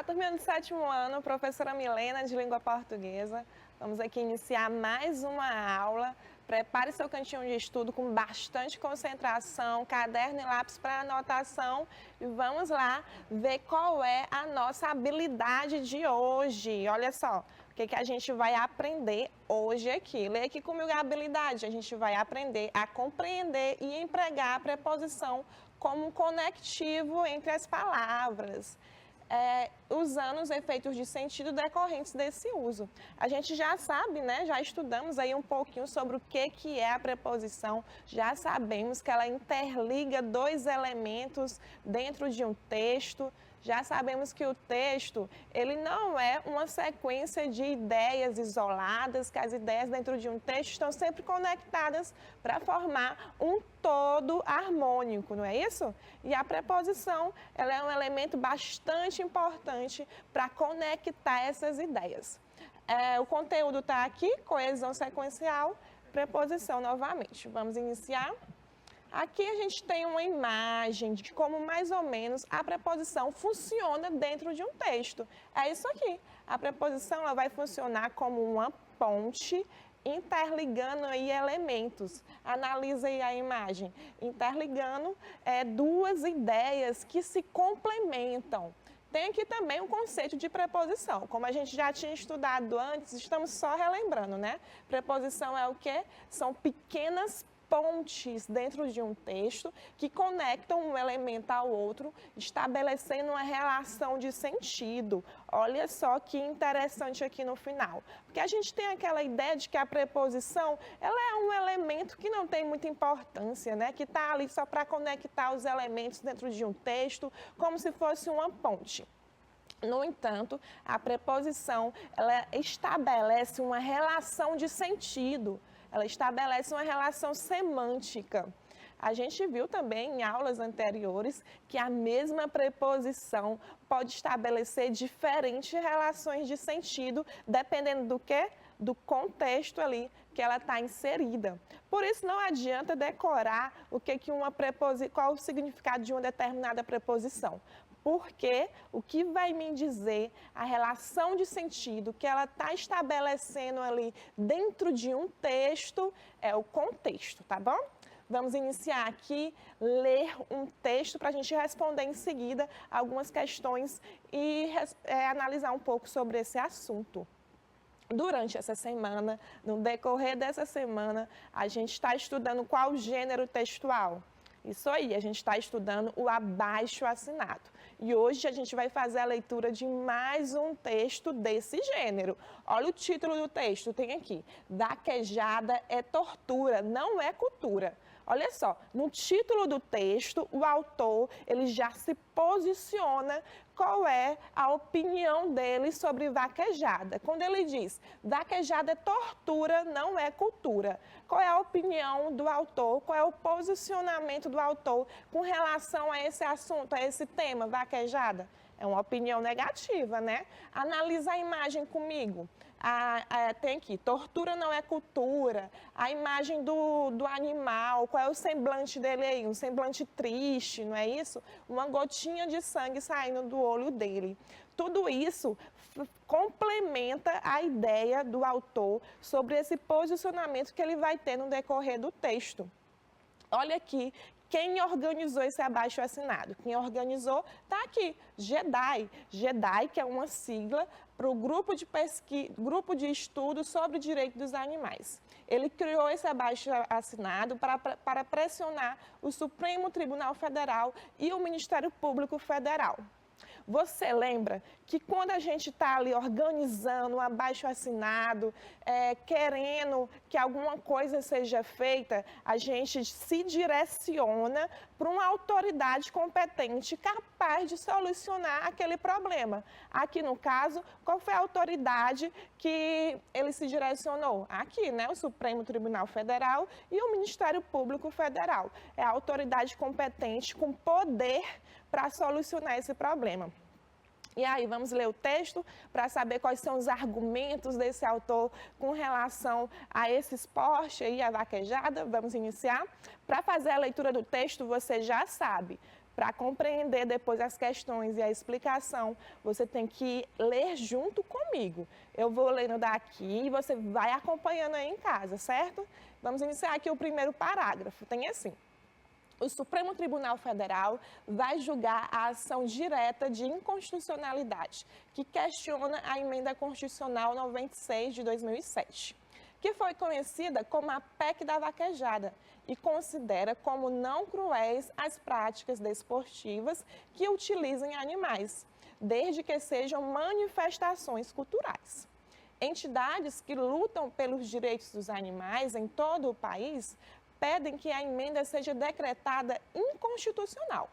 Olá, turminha do sétimo ano, professora Milena de Língua Portuguesa. Vamos aqui iniciar mais uma aula. Prepare seu cantinho de estudo com bastante concentração, caderno e lápis para anotação. E vamos lá ver qual é a nossa habilidade de hoje. Olha só, o que a gente vai aprender hoje aqui. Lê aqui comigo a habilidade. A gente vai aprender a compreender e empregar a preposição como um conectivo entre as palavras. Usando os efeitos de sentido decorrentes desse uso. A gente já sabe, né? Já estudamos aí um pouquinho sobre o que é a preposição, já sabemos que ela interliga dois elementos dentro de um texto, já sabemos que o texto, ele não é uma sequência de ideias isoladas, que as ideias dentro de um texto estão sempre conectadas para formar um todo harmônico, não é isso? E a preposição, ela é um elemento bastante importante para conectar essas ideias. O conteúdo está aqui, coesão sequencial, preposição novamente. Vamos iniciar? Aqui a gente tem uma imagem de como mais ou menos a preposição funciona dentro de um texto. É isso aqui. A preposição ela vai funcionar como uma ponte interligando aí elementos. Analisa aí a imagem. Interligando duas ideias que se complementam. Tem aqui também um conceito de preposição. Como a gente já tinha estudado antes, estamos só relembrando, né? Preposição é o quê? São pequenas pontes dentro de um texto que conectam um elemento ao outro, estabelecendo uma relação de sentido. Olha só que interessante aqui no final. Porque a gente tem aquela ideia de que a preposição ela é um elemento que não tem muita importância, né? Que está ali só para conectar os elementos dentro de um texto, como se fosse uma ponte. No entanto, a preposição ela estabelece uma relação de sentido. Ela estabelece uma relação semântica. A gente viu também em aulas anteriores que a mesma preposição pode estabelecer diferentes relações de sentido, dependendo do quê? Do contexto ali que ela está inserida. Por isso não adianta decorar qual o significado de uma determinada preposição. Porque o que vai me dizer a relação de sentido que ela está estabelecendo ali dentro de um texto é o contexto, tá bom? Vamos iniciar aqui, ler um texto para a gente responder em seguida algumas questões e analisar um pouco sobre esse assunto. Durante essa semana, no decorrer dessa semana, a gente está estudando qual gênero textual? Isso aí, a gente está estudando o abaixo-assinado. E hoje a gente vai fazer a leitura de mais um texto desse gênero. Olha o título do texto, tem aqui. Vaquejada é tortura, não é cultura. Olha só, no título do texto, o autor ele já se posiciona qual é a opinião dele sobre vaquejada. Quando ele diz, vaquejada é tortura, não é cultura. Qual é a opinião do autor, qual é o posicionamento do autor com relação a esse assunto, a esse tema, vaquejada? É uma opinião negativa, né? Analisa a imagem comigo. Tem aqui, tortura não é cultura. A imagem do animal, qual é o semblante dele aí? Um semblante triste, não é isso? Uma gotinha de sangue saindo do olho dele. Tudo isso complementa a ideia do autor sobre esse posicionamento que ele vai ter no decorrer do texto. Olha aqui. Quem organizou esse abaixo-assinado? Quem organizou está aqui, GEDAI. GEDAI, que é uma sigla para o grupo de estudo sobre o direito dos animais. Ele criou esse abaixo-assinado para pressionar o Supremo Tribunal Federal e o Ministério Público Federal. Você lembra que quando a gente está ali organizando um abaixo-assinado, querendo que alguma coisa seja feita, a gente se direciona para uma autoridade competente capaz de solucionar aquele problema. Aqui no caso, qual foi a autoridade que ele se direcionou? Aqui, né? O Supremo Tribunal Federal e o Ministério Público Federal. É a autoridade competente com poder para solucionar esse problema. E aí, vamos ler o texto para saber quais são os argumentos desse autor com relação a esse esporte aí, a vaquejada. Vamos iniciar. Para fazer a leitura do texto, você já sabe. Para compreender depois as questões e a explicação, você tem que ler junto comigo. Eu vou lendo daqui e você vai acompanhando aí em casa, certo? Vamos iniciar aqui o primeiro parágrafo. Tem assim: o Supremo Tribunal Federal vai julgar a ação direta de inconstitucionalidade que questiona a Emenda Constitucional 96 de 2007, que foi conhecida como a PEC da vaquejada e considera como não cruéis as práticas desportivas que utilizem animais, desde que sejam manifestações culturais. Entidades que lutam pelos direitos dos animais em todo o país pedem que a emenda seja decretada inconstitucional,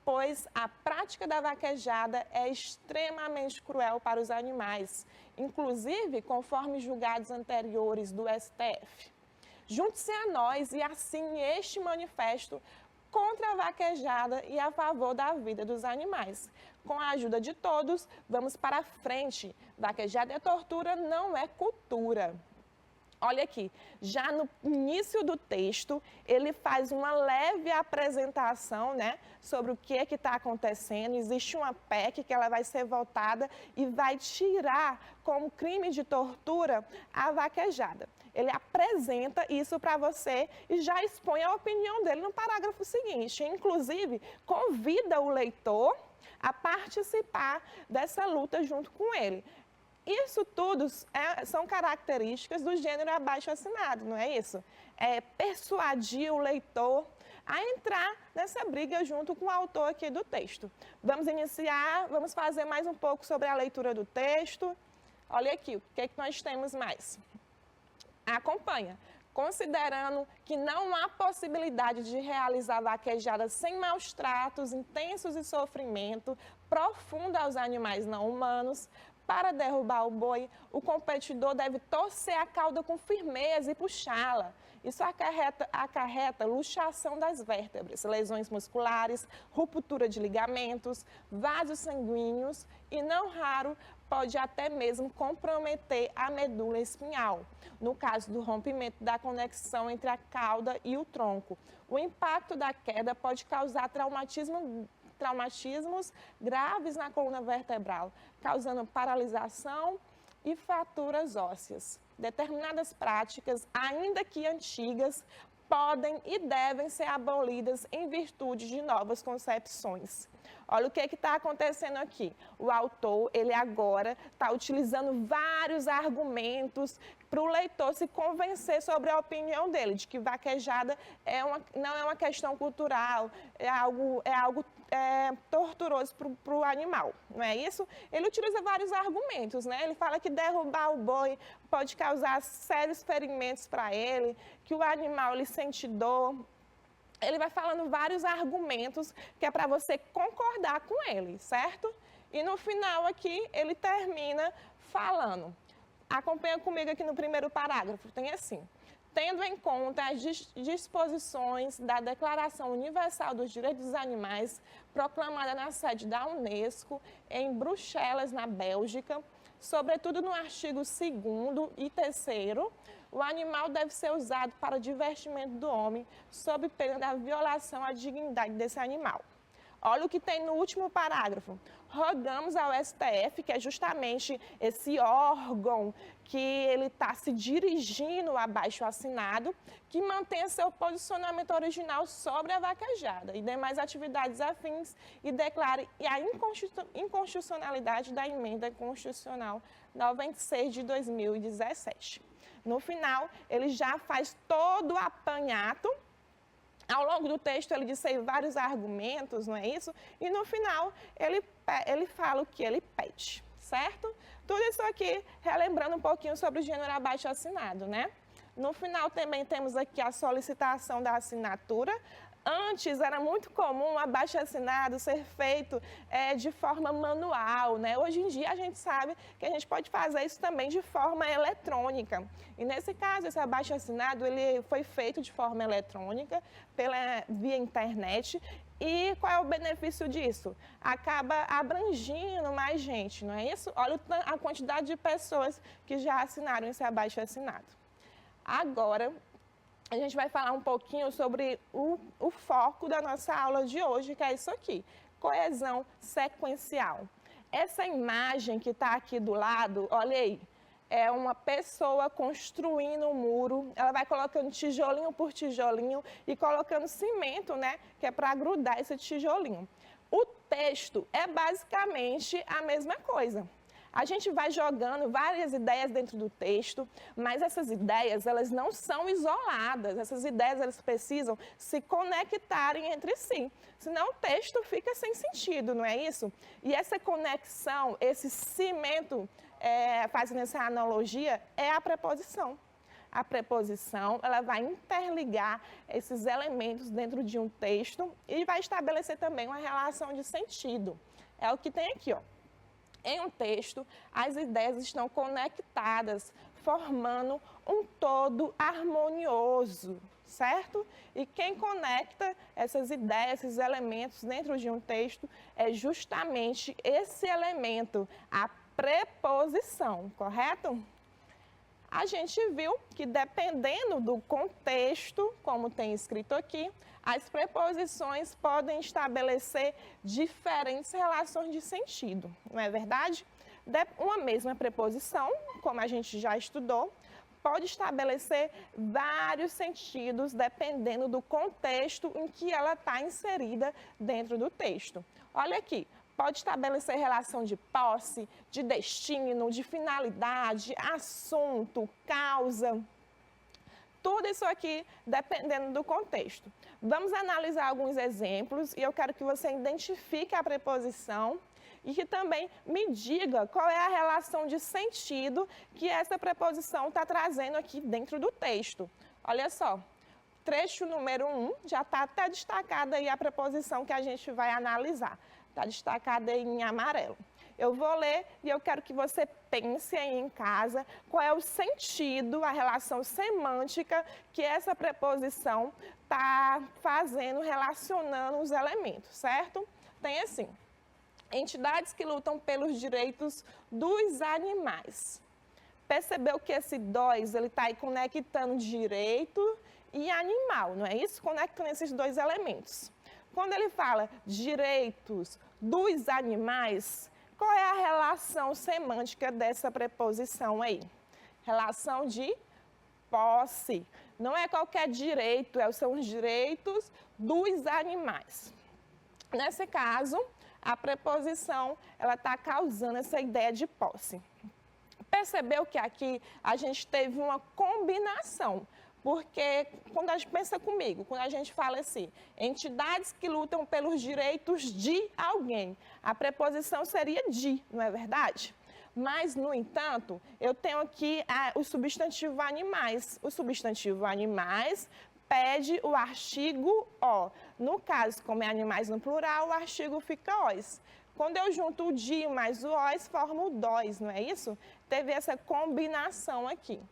pois a prática da vaquejada é extremamente cruel para os animais, inclusive conforme julgados anteriores do STF. Junte-se a nós e assine este manifesto contra a vaquejada e a favor da vida dos animais. Com a ajuda de todos, vamos para frente. Vaquejada é tortura, não é cultura. Olha aqui, já no início do texto, ele faz uma leve apresentação, né, sobre o que está acontecendo. Existe uma PEC que ela vai ser votada e vai tirar como crime de tortura a vaquejada. Ele apresenta isso para você e já expõe a opinião dele no parágrafo seguinte. Inclusive, convida o leitor a participar dessa luta junto com ele. Isso tudo são características do gênero abaixo-assinado, não é isso? É persuadir o leitor a entrar nessa briga junto com o autor aqui do texto. Vamos iniciar, vamos fazer mais um pouco sobre a leitura do texto. Olha aqui, o que é que nós temos mais? Acompanha. Considerando que não há possibilidade de realizar vaquejada sem maus tratos, intensos e sofrimento profundo aos animais não humanos, para derrubar o boi, o competidor deve torcer a cauda com firmeza e puxá-la. Isso acarreta luxação das vértebras, lesões musculares, ruptura de ligamentos, vasos sanguíneos e, não raro, pode até mesmo comprometer a medula espinhal, no caso do rompimento da conexão entre a cauda e o tronco. O impacto da queda pode causar traumatismos graves na coluna vertebral, causando paralisação e fraturas ósseas. Determinadas práticas, ainda que antigas, podem e devem ser abolidas em virtude de novas concepções. Olha o que está acontecendo aqui. O autor, ele agora está utilizando vários argumentos para o leitor se convencer sobre a opinião dele, de que vaquejada não é uma questão cultural, é algo torturoso para o animal, não é isso? Ele utiliza vários argumentos, né? Ele fala que derrubar o boi pode causar sérios ferimentos para ele, que o animal ele sente dor. Ele vai falando vários argumentos que é para você concordar com ele, certo? E no final aqui ele termina falando. Acompanha comigo aqui no primeiro parágrafo, tem assim: tendo em conta as disposições da Declaração Universal dos Direitos dos Animais, proclamada na sede da Unesco, em Bruxelas, na Bélgica, sobretudo no artigo 2º e 3º, o animal deve ser usado para divertimento do homem, sob pena da violação à dignidade desse animal. Olha o que tem no último parágrafo. Rogamos ao STF, que é justamente esse órgão que ele está se dirigindo abaixo assinado, que mantenha seu posicionamento original sobre a vaquejada e demais atividades afins e declare a inconstitucionalidade da Emenda Constitucional 96 de 2017. No final, ele já faz todo o apanhado. Ao longo do texto, ele disse aí vários argumentos, não é isso? E no final, ele fala o que ele pede, certo? Tudo isso aqui, relembrando um pouquinho sobre o gênero abaixo-assinado, né? No final, também temos aqui a solicitação da assinatura. Antes, era muito comum o abaixo-assinado ser feito de forma manual, né? Hoje em dia, a gente sabe que a gente pode fazer isso também de forma eletrônica. E, nesse caso, esse abaixo-assinado ele foi feito de forma eletrônica, via internet. E qual é o benefício disso? Acaba abrangindo mais gente, não é isso? Olha a quantidade de pessoas que já assinaram esse abaixo-assinado. Agora, a gente vai falar um pouquinho sobre o foco da nossa aula de hoje, que é isso aqui, coesão sequencial. Essa imagem que está aqui do lado, olha aí, é uma pessoa construindo um muro, ela vai colocando tijolinho por tijolinho e colocando cimento, né, que é para grudar esse tijolinho. O texto é basicamente a mesma coisa. A gente vai jogando várias ideias dentro do texto, mas essas ideias, elas não são isoladas. Essas ideias, elas precisam se conectarem entre si. Senão o texto fica sem sentido, não é isso? E essa conexão, esse cimento, fazendo essa analogia, é a preposição. A preposição, ela vai interligar esses elementos dentro de um texto e vai estabelecer também uma relação de sentido. É o que tem aqui, ó. Em um texto, as ideias estão conectadas, formando um todo harmonioso, certo? E quem conecta essas ideias, esses elementos dentro de um texto é justamente esse elemento, a preposição, correto? A gente viu que dependendo do contexto, como tem escrito aqui, as preposições podem estabelecer diferentes relações de sentido, não é verdade? Uma mesma preposição, como a gente já estudou, pode estabelecer vários sentidos dependendo do contexto em que ela está inserida dentro do texto. Olha aqui. Pode estabelecer relação de posse, de destino, de finalidade, assunto, causa. Tudo isso aqui dependendo do contexto. Vamos analisar alguns exemplos e eu quero que você identifique a preposição e que também me diga qual é a relação de sentido que essa preposição está trazendo aqui dentro do texto. Olha só, trecho número 1, já está até destacada aí a preposição que a gente vai analisar. Está destacada em amarelo. Eu vou ler e eu quero que você pense aí em casa qual é o sentido, a relação semântica que essa preposição está fazendo, relacionando os elementos, certo? Tem assim, entidades que lutam pelos direitos dos animais. Percebeu que esse dois, ele está aí conectando direito e animal, não é isso? Conectando esses dois elementos. Quando ele fala direitos dos animais, qual é a relação semântica dessa preposição aí? Relação de posse. Não é qualquer direito, são os direitos dos animais. Nesse caso, a preposição ela está causando essa ideia de posse. Percebeu que aqui a gente teve uma combinação. Porque, quando a gente pensa comigo, quando a gente fala assim, entidades que lutam pelos direitos de alguém, a preposição seria de, não é verdade? Mas, no entanto, eu tenho aqui o substantivo animais. O substantivo animais pede o artigo o. No caso, como é animais no plural, o artigo fica os. Quando eu junto o de mais o os, formo o dós, não é isso? Teve essa combinação aqui.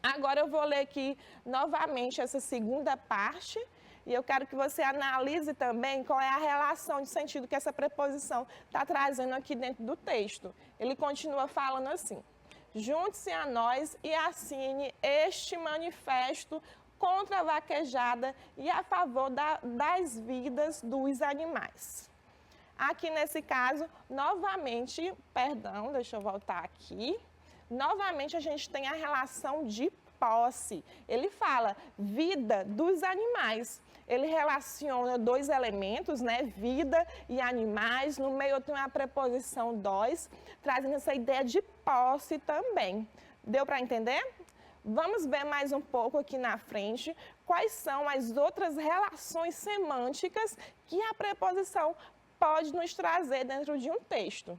Agora eu vou ler aqui novamente essa segunda parte e eu quero que você analise também qual é a relação de sentido que essa preposição está trazendo aqui dentro do texto. Ele continua falando assim: junte-se a nós e assine este manifesto contra a vaquejada e a favor das vidas dos animais. Aqui nesse caso, novamente, perdão, deixa eu voltar aqui. Novamente, a gente tem a relação de posse. Ele fala vida dos animais. Ele relaciona dois elementos, né? Vida e animais. No meio tem uma preposição dos, trazendo essa ideia de posse também. Deu para entender? Vamos ver mais um pouco aqui na frente quais são as outras relações semânticas que a preposição pode nos trazer dentro de um texto.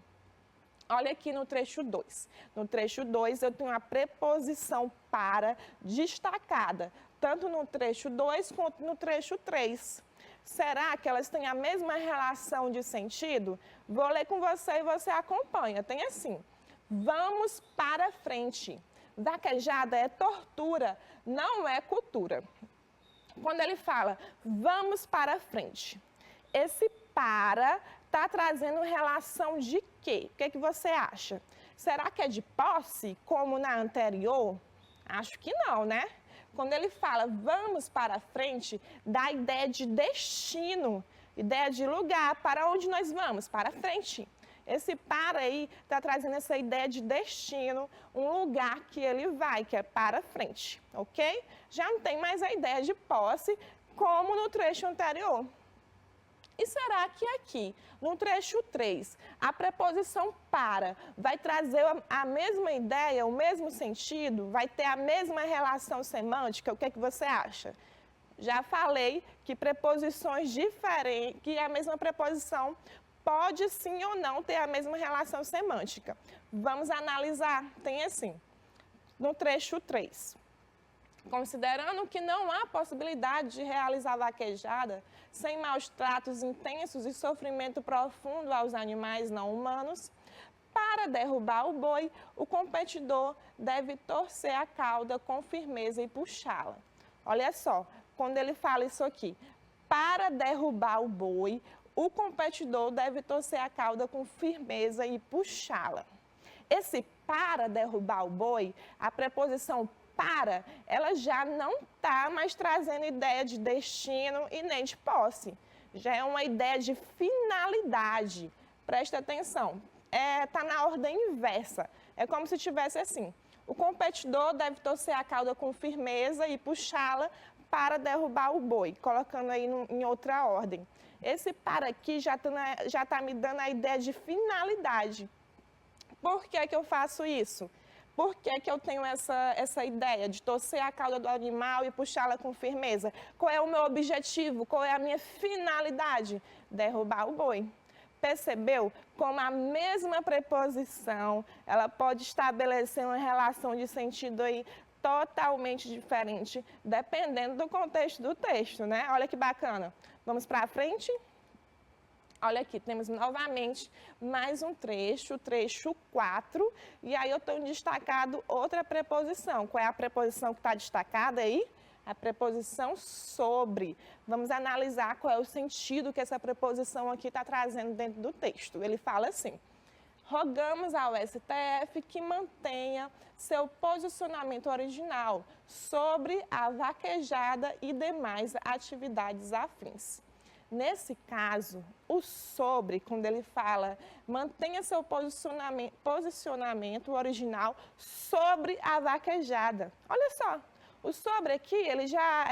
Olha aqui no trecho 2. No trecho 2, eu tenho a preposição para destacada, tanto no trecho 2 quanto no trecho 3. Será que elas têm a mesma relação de sentido? Vou ler com você e você acompanha. Tem assim: vamos para frente. Vaquejada é tortura, não é cultura. Quando ele fala vamos para frente, esse para está trazendo relação de quê? O que você acha? Será que é de posse, como na anterior? Acho que não, né? quando ele fala vamos para frente, dá a ideia de destino, ideia de lugar, para onde nós vamos, para frente. Esse para aí está trazendo essa ideia de destino, um lugar que ele vai, que é para frente, ok? Já não tem mais a ideia de posse, como no trecho anterior. E será que aqui, no trecho 3, a preposição para vai trazer a mesma ideia, o mesmo sentido? Vai ter a mesma relação semântica? O que é que você acha? Já falei que preposições diferentes, que a mesma preposição pode sim ou não ter a mesma relação semântica. Vamos analisar. Tem assim, no trecho 3. Considerando que não há possibilidade de realizar vaquejada sem maus tratos intensos e sofrimento profundo aos animais não humanos, para derrubar o boi, o competidor deve torcer a cauda com firmeza e puxá-la. Olha só, quando ele fala isso aqui, para derrubar o boi, o competidor deve torcer a cauda com firmeza e puxá-la. Esse para derrubar o boi, a preposição para, ela já não está mais trazendo ideia de destino e nem de posse. Já é uma ideia de finalidade. Presta atenção, está na ordem inversa. É como se tivesse assim, o competidor deve torcer a cauda com firmeza e puxá-la para derrubar o boi, colocando aí em outra ordem. Esse para aqui já está me dando a ideia de finalidade. Por que que eu faço isso? Por que que eu tenho essa ideia de torcer a cauda do animal e puxá-la com firmeza? Qual é o meu objetivo? Qual é a minha finalidade? Derrubar o boi. Percebeu como a mesma preposição, ela pode estabelecer uma relação de sentido aí totalmente diferente, dependendo do contexto do texto, né? Olha que bacana. Vamos para frente? Olha aqui, temos novamente mais um trecho, o trecho 4, e aí eu tenho destacado outra preposição. Qual é a preposição que está destacada aí? A preposição sobre. Vamos analisar qual é o sentido que essa preposição aqui está trazendo dentro do texto. Ele fala assim, rogamos ao STF que mantenha seu posicionamento original sobre a vaquejada e demais atividades afins. Nesse caso, o sobre, quando ele fala, mantenha seu posicionamento original sobre a vaquejada. Olha só, o sobre aqui,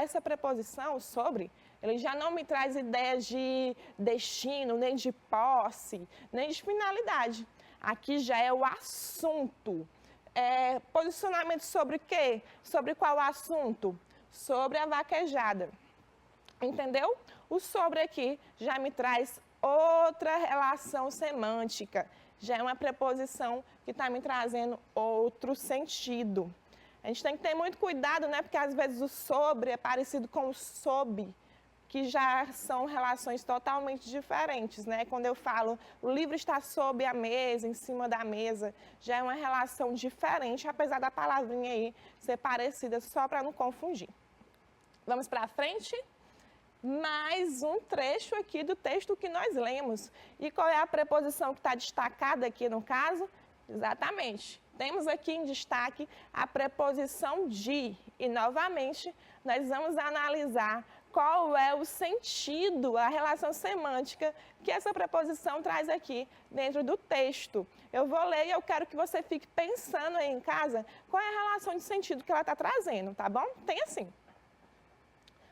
essa preposição, o sobre, ele já não me traz ideias de destino, nem de posse, nem de finalidade. Aqui já é o assunto. Posicionamento sobre o quê? Sobre qual assunto? Sobre a vaquejada. Entendeu? O sobre aqui já me traz outra relação semântica. Já é uma preposição que está me trazendo outro sentido. A gente tem que ter muito cuidado, né? Porque às vezes o sobre é parecido com o sob, que já são relações totalmente diferentes, né? Quando eu falo, o livro está sob a mesa, em cima da mesa, já é uma relação diferente, apesar da palavrinha aí ser parecida, só para não confundir. Vamos para frente? Mais um trecho aqui do texto que nós lemos. E qual é a preposição que está destacada aqui no caso? Exatamente. Temos aqui em destaque a preposição de. E, novamente, nós vamos analisar qual é o sentido, a relação semântica que essa preposição traz aqui dentro do texto. Eu vou ler e eu quero que você fique pensando aí em casa qual é a relação de sentido que ela está trazendo, tá bom? Tem assim.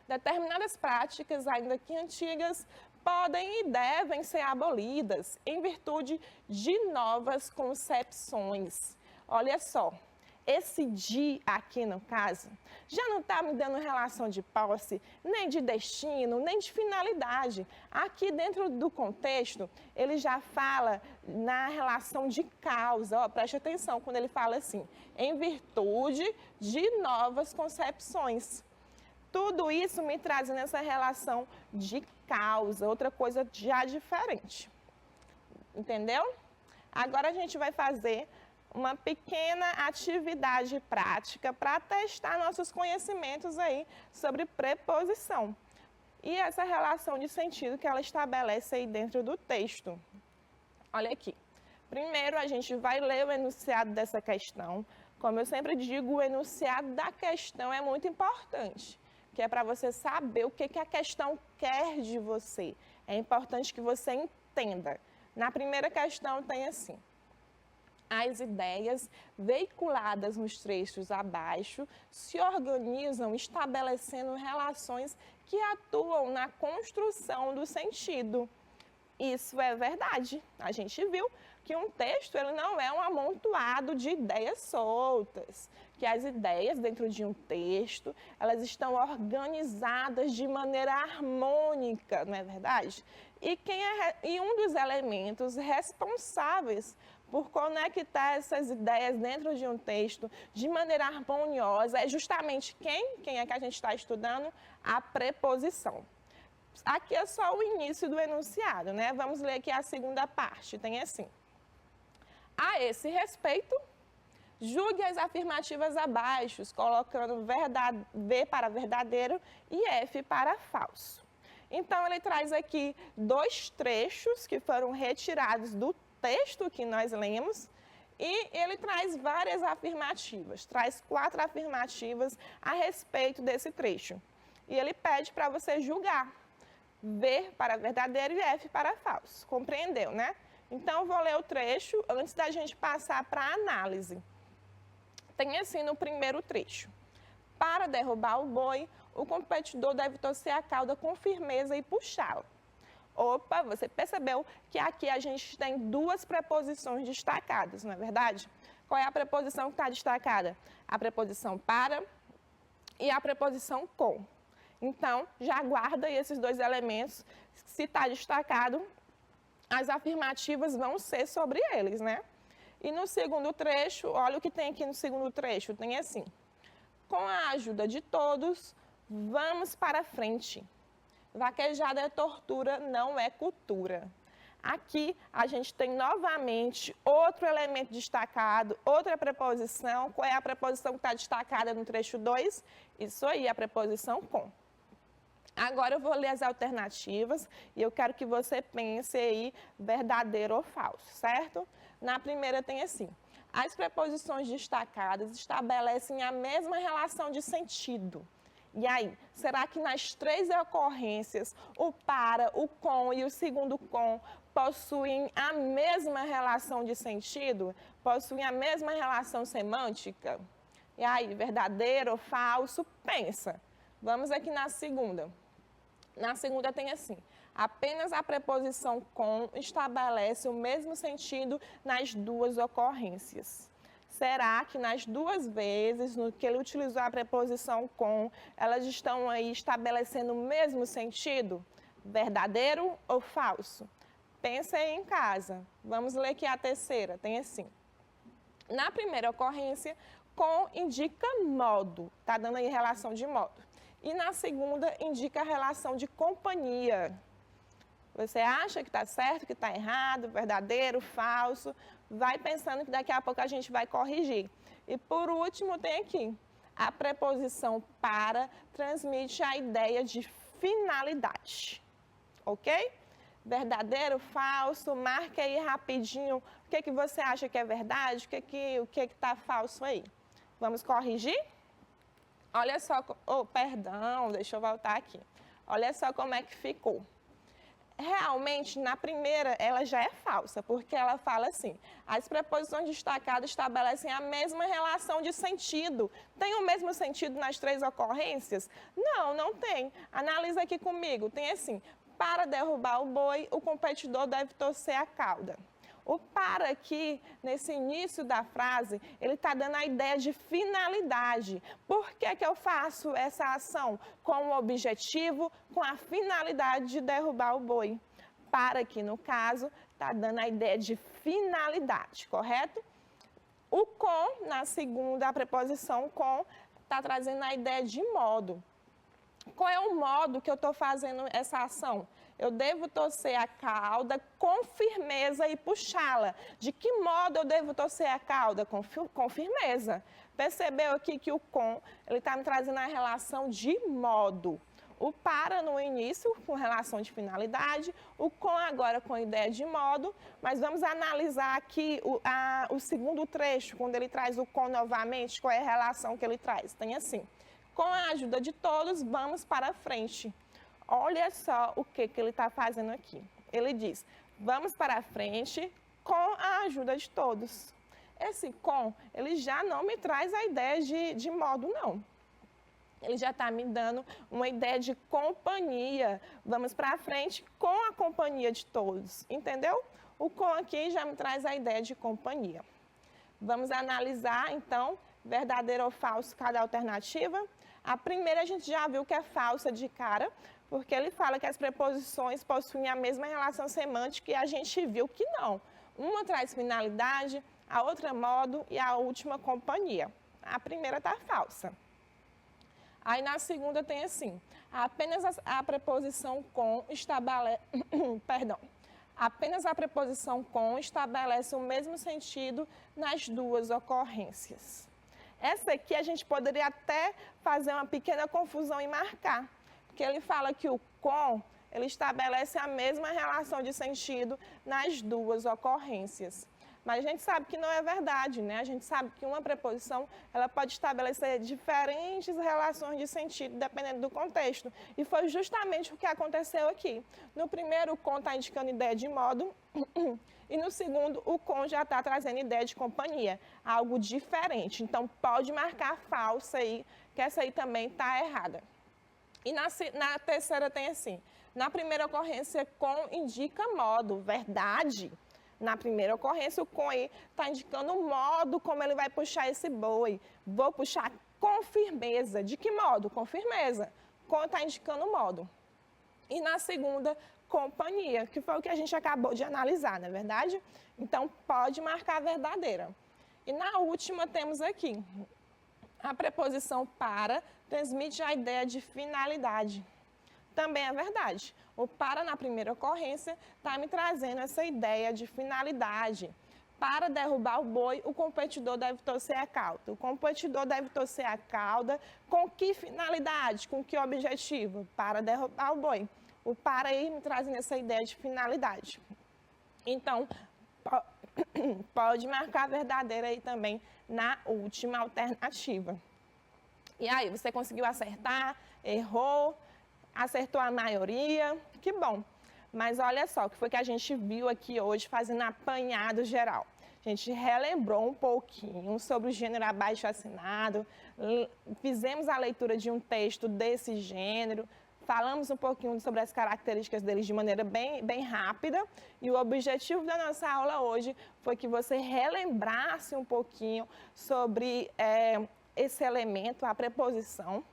Determinadas práticas, ainda que antigas, podem e devem ser abolidas em virtude de novas concepções. Olha só, esse de aqui no caso, já não está me dando relação de posse, nem de destino, nem de finalidade. Aqui dentro do contexto, ele já fala na relação de causa. Ó, preste atenção quando ele fala assim, em virtude de novas concepções. Tudo isso me traz nessa relação de causa, outra coisa já diferente. Entendeu? Agora a gente vai fazer uma pequena atividade prática para testar nossos conhecimentos aí sobre preposição. E essa relação de sentido que ela estabelece aí dentro do texto. Olha aqui. Primeiro a gente vai ler o enunciado dessa questão, Como eu sempre digo, o enunciado da questão é muito importante, que é para você saber o que a questão quer de você. É importante que você entenda. Na primeira questão tem assim: as ideias veiculadas nos trechos abaixo se organizam estabelecendo relações que atuam na construção do sentido. Isso é verdade. A gente viu que um texto ele não é um amontoado de ideias soltas, que as ideias dentro de um texto, elas estão organizadas de maneira harmônica, não é verdade? E um dos elementos responsáveis por conectar essas ideias dentro de um texto de maneira harmoniosa é justamente quem? Quem é que a gente está estudando? A preposição. Aqui é só o início do enunciado, né? Vamos ler aqui a segunda parte. Tem assim: a esse respeito, julgue as afirmativas abaixo, colocando V para verdadeiro e F para falso. Então, ele traz aqui dois trechos que foram retirados do texto que nós lemos e ele traz várias afirmativas, traz 4 afirmativas a respeito desse trecho. E ele pede para você julgar. V para verdadeiro e F para falso. Compreendeu, né? Então, vou ler o trecho antes da gente passar para a análise. Tem assim no primeiro trecho: para derrubar o boi, o competidor deve torcer a cauda com firmeza e puxá-la. Opa, você percebeu que aqui a gente tem 2 preposições destacadas, não é verdade? Qual é a preposição que está destacada? A preposição para e a preposição com. Então, já guarda aí esses 2 elementos. Se está destacado, as afirmativas vão ser sobre eles, né? E no segundo trecho, olha o que tem aqui no segundo trecho. Tem assim: com a ajuda de todos, vamos para frente. Vaquejada é tortura, não é cultura. Aqui a gente tem novamente outro elemento destacado, outra preposição. Qual é a preposição que está destacada no trecho 2? Isso aí, a preposição com. Agora eu vou ler as alternativas e eu quero que você pense aí verdadeiro ou falso, certo? Na primeira tem assim: as preposições destacadas estabelecem a mesma relação de sentido. E aí, será que nas 3 ocorrências, o para, o com e o segundo com possuem a mesma relação de sentido? Possuem a mesma relação semântica? E aí, verdadeiro ou falso? Pensa. Vamos aqui na segunda. Na segunda tem assim: apenas a preposição com estabelece o mesmo sentido nas 2 ocorrências. Será que nas 2 vezes no que ele utilizou a preposição com, elas estão aí estabelecendo o mesmo sentido? Verdadeiro ou falso? Pensa aí em casa. Vamos ler aqui a terceira. Tem assim: na primeira ocorrência, com indica modo. Está dando aí relação de modo. E na segunda, indica a relação de companhia. Você acha que está certo, que está errado, verdadeiro, falso? Vai pensando que daqui a pouco a gente vai corrigir. E por último, tem aqui: a preposição para transmite a ideia de finalidade. Ok? Verdadeiro, falso? Marque aí rapidinho o que você acha que é verdade, o que está falso aí. Vamos corrigir? Olha só, perdão, deixa eu voltar aqui. Olha só como é que ficou. Realmente, na primeira, ela já é falsa, porque ela fala assim: as preposições destacadas estabelecem a mesma relação de sentido. Tem o mesmo sentido nas 3 ocorrências? Não, não tem. Analisa aqui comigo. Tem assim: para derrubar o boi, o competidor deve torcer a cauda. O para aqui, nesse início da frase, ele está dando a ideia de finalidade. Por que eu faço essa ação? Com o objetivo, com a finalidade de derrubar o boi. Para aqui, no caso, está dando a ideia de finalidade, correto? O com, na segunda, a preposição com, está trazendo a ideia de modo. Qual é o modo que eu estou fazendo essa ação? Eu devo torcer a cauda com firmeza e puxá-la. De que modo eu devo torcer a cauda? Com firmeza. Percebeu aqui que o com, ele está me trazendo a relação de modo. o para no início, com relação de finalidade, o com agora com ideia de modo, mas vamos analisar aqui o segundo trecho, quando ele traz o com novamente, qual é a relação que ele traz. Tem assim, com a ajuda de todos, vamos para frente. Olha só o que ele está fazendo aqui. Ele diz, vamos para frente com a ajuda de todos. Esse com, ele já não me traz a ideia de modo, não. Ele já está me dando uma ideia de companhia. Vamos para frente com a companhia de todos, entendeu? O com aqui já me traz a ideia de companhia. Vamos analisar, então, verdadeiro ou falso cada alternativa. A primeira a gente já viu que é falsa de cara, porque ele fala que as preposições possuem a mesma relação semântica e a gente viu que não. Uma traz finalidade, a outra modo e a última companhia. A primeira está falsa. Aí na segunda tem assim, apenas a preposição com apenas a preposição com estabelece o mesmo sentido nas duas ocorrências. Essa aqui a gente poderia até fazer uma pequena confusão e marcar, porque ele fala que o com, ele estabelece a mesma relação de sentido nas duas ocorrências. Mas a gente sabe que não é verdade, né? A gente sabe que uma preposição, ela pode estabelecer diferentes relações de sentido, dependendo do contexto. E foi justamente o que aconteceu aqui. No primeiro, o com está indicando ideia de modo, e no segundo, o com já está trazendo ideia de companhia, algo diferente. Então, pode marcar falsa aí, que essa aí também está errada. E na terceira tem assim, na primeira ocorrência, com indica modo, verdade. Na primeira ocorrência, o com aí está indicando o modo como ele vai puxar esse boi. Vou puxar com firmeza. De que modo? Com firmeza. Com está indicando o modo. E na segunda, companhia, que foi o que a gente acabou de analisar, não é verdade? Então, pode marcar a verdadeira. E na última, temos aqui, a preposição para transmite a ideia de finalidade. Também é verdade. O para na primeira ocorrência está me trazendo essa ideia de finalidade. Para derrubar o boi, o competidor deve torcer a cauda. O competidor deve torcer a cauda com que finalidade, com que objetivo? Para derrubar o boi. O para aí me trazendo essa ideia de finalidade. Então, pode marcar verdadeira aí também na última alternativa. E aí, você conseguiu acertar? Errou? Acertou a maioria, que bom. Mas olha só, o que foi que a gente viu aqui hoje, fazendo apanhado geral. A gente relembrou um pouquinho sobre o gênero abaixo-assinado, fizemos a leitura de um texto desse gênero, falamos um pouquinho sobre as características deles de maneira bem rápida, e o objetivo da nossa aula hoje foi que você relembrasse um pouquinho sobre esse elemento, a preposição,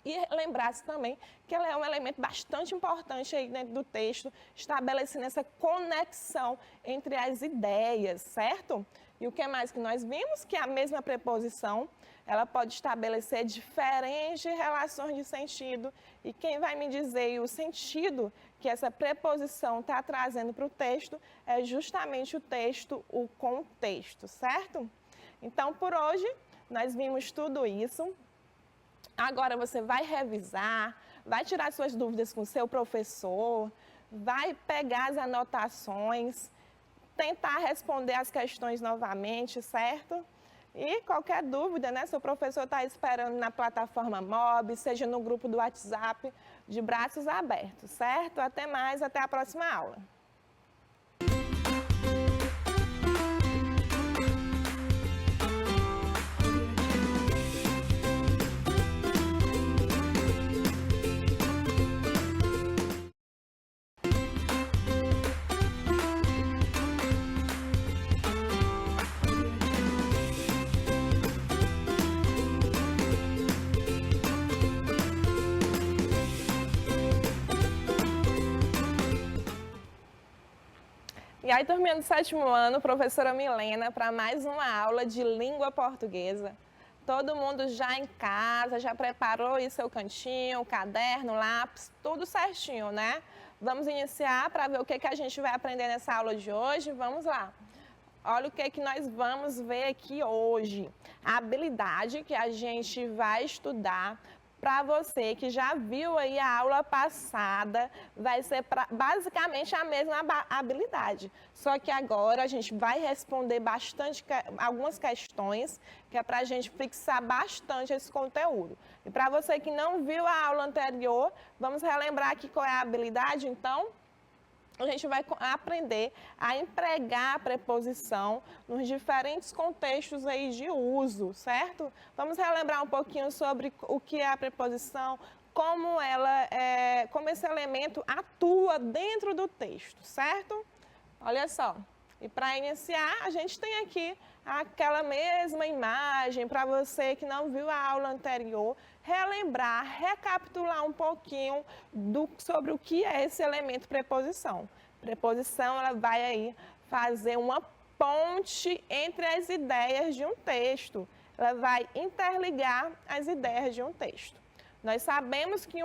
e lembrasse também que ela é um elemento bastante importante aí dentro do texto, estabelecendo essa conexão entre as ideias, certo? E o que mais que nós vimos? Que a mesma preposição, ela pode estabelecer diferentes relações de sentido. E quem vai me dizer o sentido que essa preposição está trazendo para o texto é justamente o texto, o contexto, certo? Então, por hoje, nós vimos tudo isso. Agora você vai revisar, vai tirar suas dúvidas com o seu professor, vai pegar as anotações, tentar responder as questões novamente, certo? E qualquer dúvida, né, seu professor está esperando na plataforma MOB, seja no grupo do WhatsApp, de braços abertos, certo? Até mais, até a próxima aula. E aí, turminha do 7º ano, professora Milena, para mais uma aula de língua portuguesa. Todo mundo já em casa, já preparou aí seu cantinho, caderno, lápis, tudo certinho, né? Vamos iniciar para ver o que a gente vai aprender nessa aula de hoje. Vamos lá. Olha o que nós vamos ver aqui hoje. A habilidade que a gente vai estudar Para você que já viu aí a aula passada, vai ser basicamente a mesma habilidade. Só que agora a gente vai responder algumas questões, que é para a gente fixar bastante esse conteúdo. E para você que não viu a aula anterior, vamos relembrar aqui qual é a habilidade, então? A gente vai aprender a empregar a preposição nos diferentes contextos aí de uso, certo? Vamos relembrar um pouquinho sobre o que é a preposição, como esse elemento atua dentro do texto, certo? Olha só. E para iniciar, a gente tem aqui aquela mesma imagem para você que não viu a aula anterior, relembrar, recapitular um pouquinho sobre o que é esse elemento preposição. Preposição, ela vai aí fazer uma ponte entre as ideias de um texto. Ela vai interligar as ideias de um texto. Nós sabemos que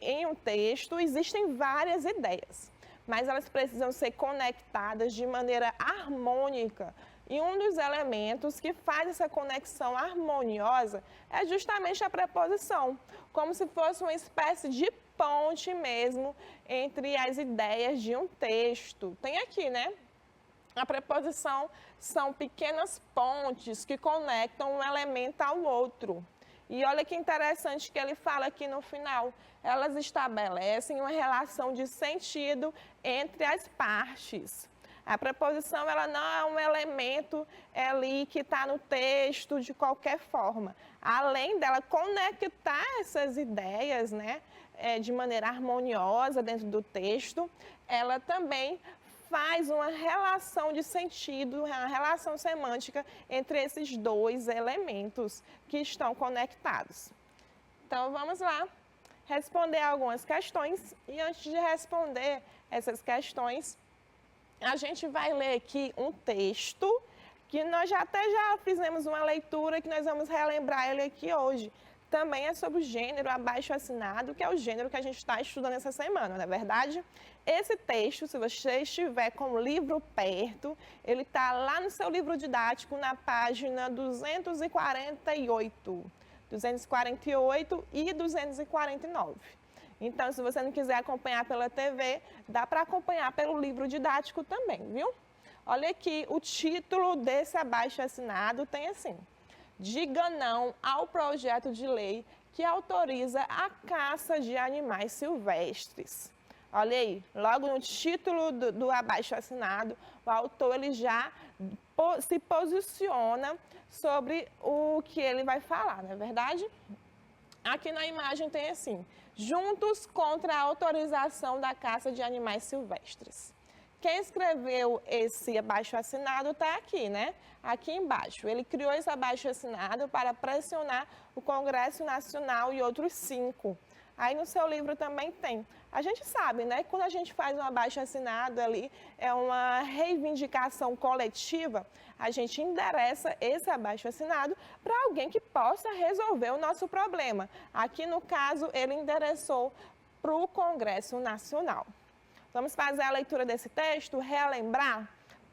em um texto existem várias ideias, mas elas precisam ser conectadas de maneira harmônica. E um dos elementos que faz essa conexão harmoniosa é justamente a preposição, como se fosse uma espécie de ponte mesmo entre as ideias de um texto. Tem aqui, né? A preposição são pequenas pontes que conectam um elemento ao outro. E olha que interessante que ele fala aqui no final. Elas estabelecem uma relação de sentido entre as partes. A preposição, ela não é um elemento ali que está no texto de qualquer forma. Além dela conectar essas ideias, né, de maneira harmoniosa dentro do texto, ela também faz uma relação de sentido, uma relação semântica entre esses dois elementos que estão conectados. Então, vamos lá responder algumas questões. E antes de responder essas questões, a gente vai ler aqui um texto que nós já fizemos uma leitura, que nós vamos relembrar ele aqui hoje. Também é sobre o gênero abaixo-assinado, que é o gênero que a gente está estudando essa semana, não é verdade? Esse texto, se você estiver com o livro perto, ele está lá no seu livro didático, na página 248 e 249. Então, se você não quiser acompanhar pela TV, dá para acompanhar pelo livro didático também, viu? Olha aqui, o título desse abaixo-assinado tem assim: diga não ao projeto de lei que autoriza a caça de animais silvestres. Olha aí, logo no título do abaixo-assinado, o autor ele já se posiciona sobre o que ele vai falar, não é verdade? Aqui na imagem tem assim: juntos contra a autorização da caça de animais silvestres. Quem escreveu esse abaixo-assinado está aqui, né? Aqui embaixo. Ele criou esse abaixo-assinado para pressionar o Congresso Nacional e outros 5. Aí no seu livro também tem. A gente sabe, né? Quando a gente faz um abaixo-assinado ali, é uma reivindicação coletiva, a gente endereça esse abaixo-assinado para alguém que possa resolver o nosso problema. Aqui, no caso, ele endereçou para o Congresso Nacional. Vamos fazer a leitura desse texto, relembrar?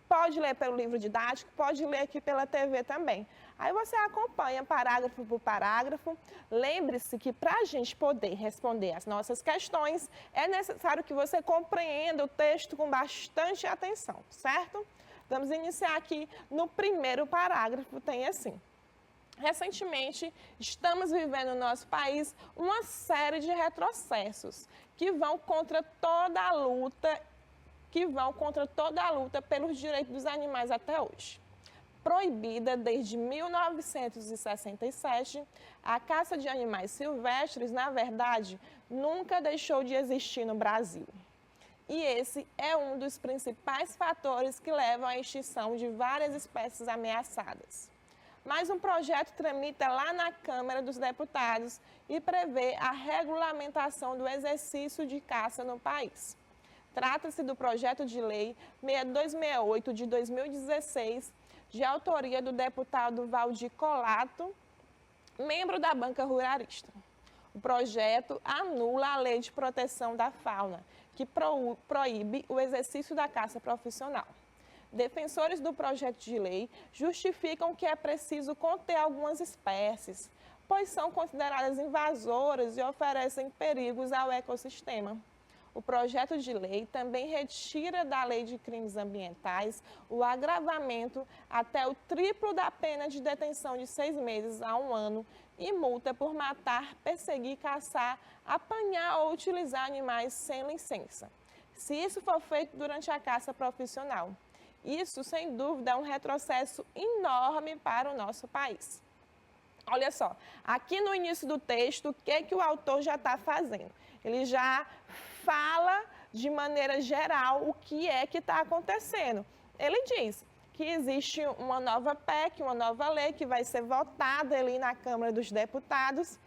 Pode ler pelo livro didático, pode ler aqui pela TV também. Aí você acompanha parágrafo por parágrafo. Lembre-se que para a gente poder responder as nossas questões, é necessário que você compreenda o texto com bastante atenção, certo? Vamos iniciar aqui no primeiro parágrafo, tem assim: recentemente, estamos vivendo no nosso país uma série de retrocessos que vão contra toda a luta pelos direitos dos animais até hoje. Proibida desde 1967, a caça de animais silvestres, na verdade, nunca deixou de existir no Brasil. E esse é um dos principais fatores que levam à extinção de várias espécies ameaçadas. Mas um projeto tramita lá na Câmara dos Deputados e prevê a regulamentação do exercício de caça no país. Trata-se do projeto de lei 6268 de 2016, de autoria do deputado Valdir Colato, membro da banca ruralista. O projeto anula a Lei de Proteção da Fauna, que proíbe o exercício da caça profissional. Defensores do projeto de lei justificam que é preciso conter algumas espécies, pois são consideradas invasoras e oferecem perigos ao ecossistema. O projeto de lei também retira da Lei de Crimes Ambientais o agravamento até o triplo da pena de detenção de 6 meses a 1 ano e multa por matar, perseguir, caçar, apanhar ou utilizar animais sem licença, se isso for feito durante a caça profissional. Isso, sem dúvida, é um retrocesso enorme para o nosso país. Olha só, aqui no início do texto, o que o autor já está fazendo? Ele já fala de maneira geral o que é que está acontecendo. Ele diz que existe uma nova PEC, uma nova lei que vai ser votada ali na Câmara dos Deputados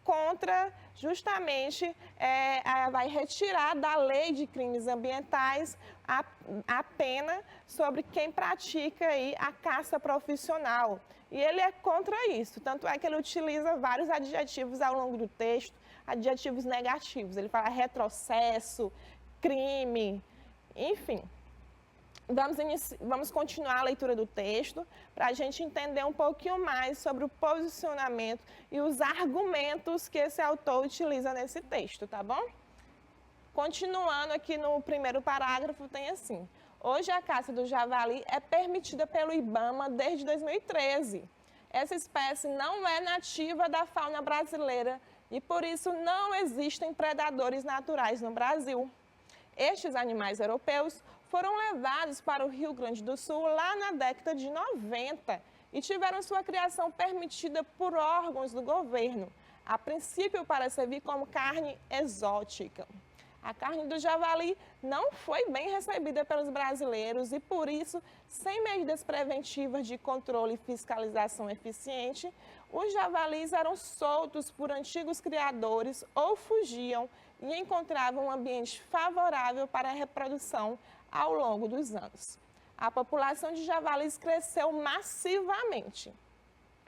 contra, justamente, vai retirar da Lei de Crimes Ambientais a pena sobre quem pratica aí a caça profissional. E ele é contra isso, tanto é que ele utiliza vários adjetivos ao longo do texto, adjetivos negativos. Ele fala retrocesso, crime, enfim. Vamos continuar a leitura do texto para a gente entender um pouquinho mais sobre o posicionamento e os argumentos que esse autor utiliza nesse texto, tá bom? Continuando aqui no primeiro parágrafo, tem assim: hoje a caça do javali é permitida pelo IBAMA desde 2013. Essa espécie não é nativa da fauna brasileira e por isso não existem predadores naturais no Brasil. Estes animais europeus foram levados para o Rio Grande do Sul lá na década de 90 e tiveram sua criação permitida por órgãos do governo, a princípio para servir como carne exótica. A carne do javali não foi bem recebida pelos brasileiros e, por isso, sem medidas preventivas de controle e fiscalização eficiente, os javalis eram soltos por antigos criadores ou fugiam e encontravam um ambiente favorável para a reprodução ao longo dos anos. A população de javalis cresceu massivamente.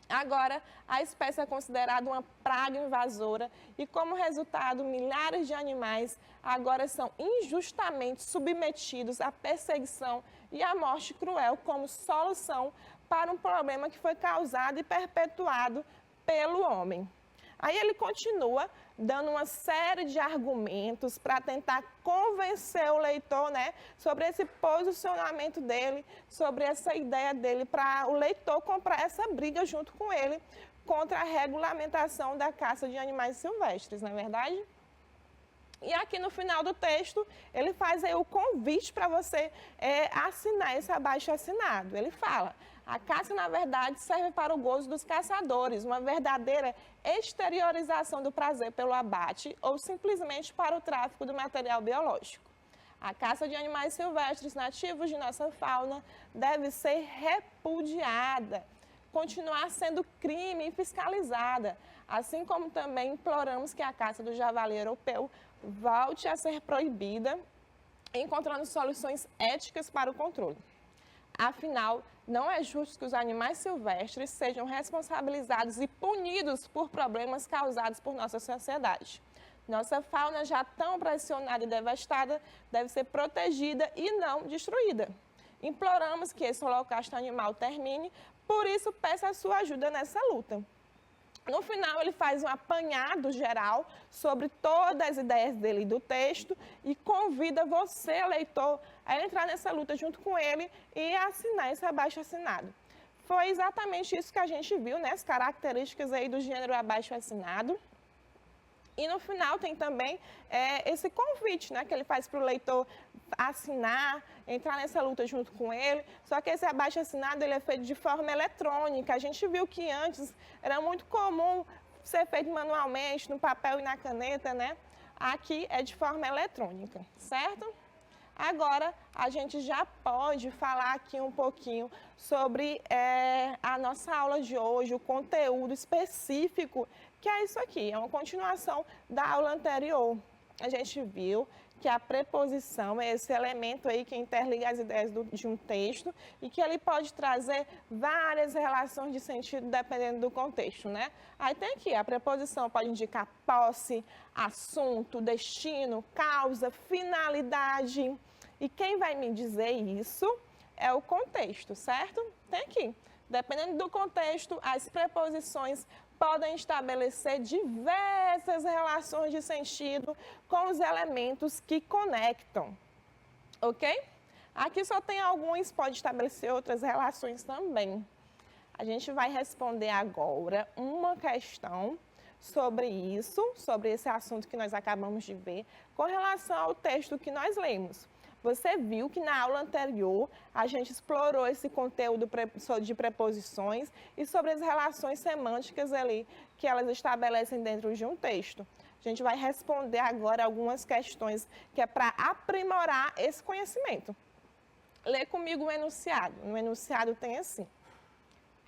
Agora, a espécie é considerada uma praga invasora e, como resultado, milhares de animais agora são injustamente submetidos à perseguição e à morte cruel como solução para um problema que foi causado e perpetuado pelo homem. Aí ele continua dando uma série de argumentos para tentar convencer o leitor, né, sobre esse posicionamento dele, sobre essa ideia dele, para o leitor comprar essa briga junto com ele contra a regulamentação da caça de animais silvestres, não é verdade? E aqui no final do texto, ele faz aí o convite para você assinar esse abaixo-assinado. Ele fala: a caça, na verdade, serve para o gozo dos caçadores, uma verdadeira exteriorização do prazer pelo abate ou simplesmente para o tráfico do material biológico. A caça de animais silvestres nativos de nossa fauna deve ser repudiada, continuar sendo crime e fiscalizada, assim como também imploramos que a caça do javali europeu volte a ser proibida, encontrando soluções éticas para o controle. Afinal, não é justo que os animais silvestres sejam responsabilizados e punidos por problemas causados por nossa sociedade. Nossa fauna, já tão pressionada e devastada, deve ser protegida e não destruída. Imploramos que esse holocausto animal termine, por isso peço a sua ajuda nessa luta. No final, ele faz um apanhado geral sobre todas as ideias dele do texto e convida você, leitor, a entrar nessa luta junto com ele e assinar esse abaixo-assinado. Foi exatamente isso que a gente viu, né? As características aí do gênero abaixo-assinado. E no final tem também esse convite, né, que ele faz para o leitor assinar, entrar nessa luta junto com ele. Só que esse abaixo-assinado ele é feito de forma eletrônica. A gente viu que antes era muito comum ser feito manualmente, no papel e na caneta, né? Aqui é de forma eletrônica, certo? Agora, a gente já pode falar aqui um pouquinho sobre a nossa aula de hoje, o conteúdo específico, que é isso aqui, é uma continuação da aula anterior. A gente viu que a preposição é esse elemento aí que interliga as ideias de um texto e que ele pode trazer várias relações de sentido dependendo do contexto, né? Aí tem aqui, a preposição pode indicar posse, assunto, destino, causa, finalidade. E quem vai me dizer isso é o contexto, certo? Tem aqui. Dependendo do contexto, as preposições podem estabelecer diversas relações de sentido com os elementos que conectam, ok? Aqui só tem alguns, pode estabelecer outras relações também. A gente vai responder agora uma questão sobre isso, sobre esse assunto que nós acabamos de ver, com relação ao texto que nós lemos. Você viu que na aula anterior a gente explorou esse conteúdo de preposições e sobre as relações semânticas ali que elas estabelecem dentro de um texto. A gente vai responder agora algumas questões que é para aprimorar esse conhecimento. Lê comigo o enunciado. No enunciado tem assim: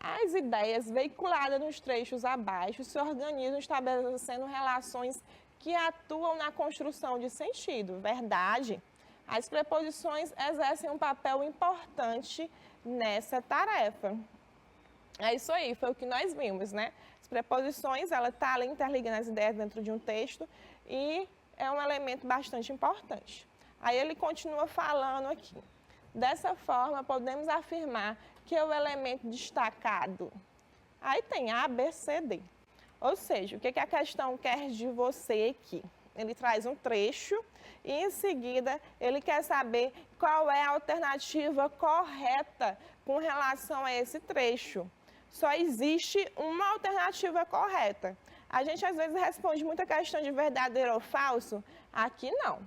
as ideias veiculadas nos trechos abaixo se organizam estabelecendo relações que atuam na construção de sentido. Verdade. As preposições exercem um papel importante nessa tarefa. É isso aí, foi o que nós vimos, né? As preposições, ela está ali interligando as ideias dentro de um texto e é um elemento bastante importante. Aí ele continua falando aqui. Dessa forma, podemos afirmar que é o elemento destacado. Aí tem A, B, C, D. Ou seja, o que a questão quer de você aqui? Ele traz um trecho e, em seguida, ele quer saber qual é a alternativa correta com relação a esse trecho. Só existe uma alternativa correta. A gente, às vezes, responde muita questão de verdadeiro ou falso. Aqui, não.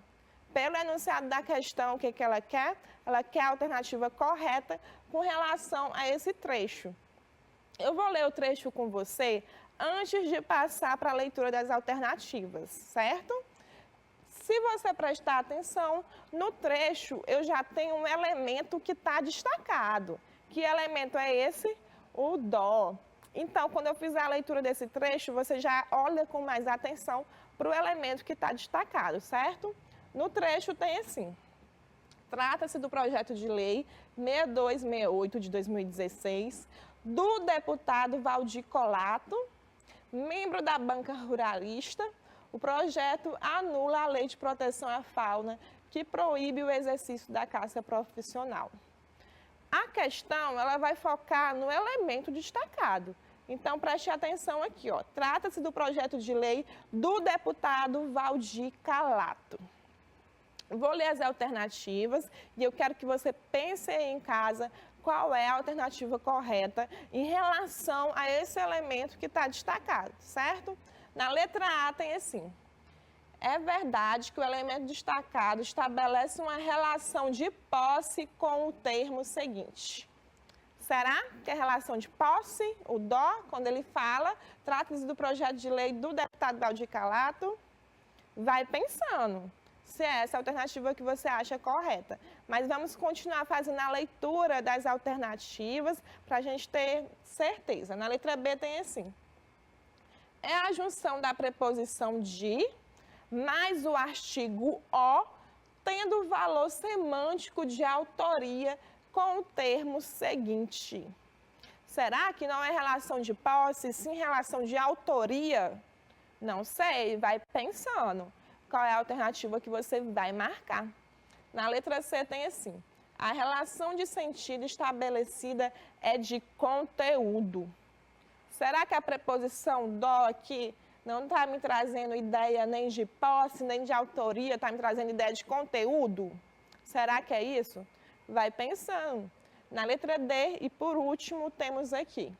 Pelo enunciado da questão, o que ela quer? Ela quer a alternativa correta com relação a esse trecho. Eu vou ler o trecho com você antes de passar para a leitura das alternativas, certo? Se você prestar atenção, no trecho eu já tenho um elemento que está destacado. Que elemento é esse? O dó. Então, quando eu fizer a leitura desse trecho, você já olha com mais atenção para o elemento que está destacado, certo? No trecho tem assim: trata-se do projeto de lei 6268 de 2016, do deputado Valdir Colato, membro da banca ruralista. O projeto anula a lei de proteção à fauna, que proíbe o exercício da caça profissional. A questão, ela vai focar no elemento destacado. Então, preste atenção aqui, ó. Trata-se do projeto de lei do deputado Valdir Colato. Vou ler as alternativas e eu quero que você pense aí em casa qual é a alternativa correta em relação a esse elemento que está destacado, certo? Na letra A tem assim: é verdade que o elemento destacado estabelece uma relação de posse com o termo seguinte. Será que é relação de posse, o dó, quando ele fala, trata-se do projeto de lei do deputado Valdir Colato? Vai pensando se é essa alternativa que você acha correta. Mas vamos continuar fazendo a leitura das alternativas para a gente ter certeza. Na letra B tem assim: é a junção da preposição de mais o artigo o, tendo valor semântico de autoria com o termo seguinte. Será que não é relação de posse, sim relação de autoria? Não sei, vai pensando. Qual é a alternativa que você vai marcar? Na letra C tem assim: a relação de sentido estabelecida é de conteúdo. Será que a preposição dó aqui não está me trazendo ideia nem de posse, nem de autoria, está me trazendo ideia de conteúdo? Será que é isso? Vai pensando. Na letra D, e por último, temos aqui: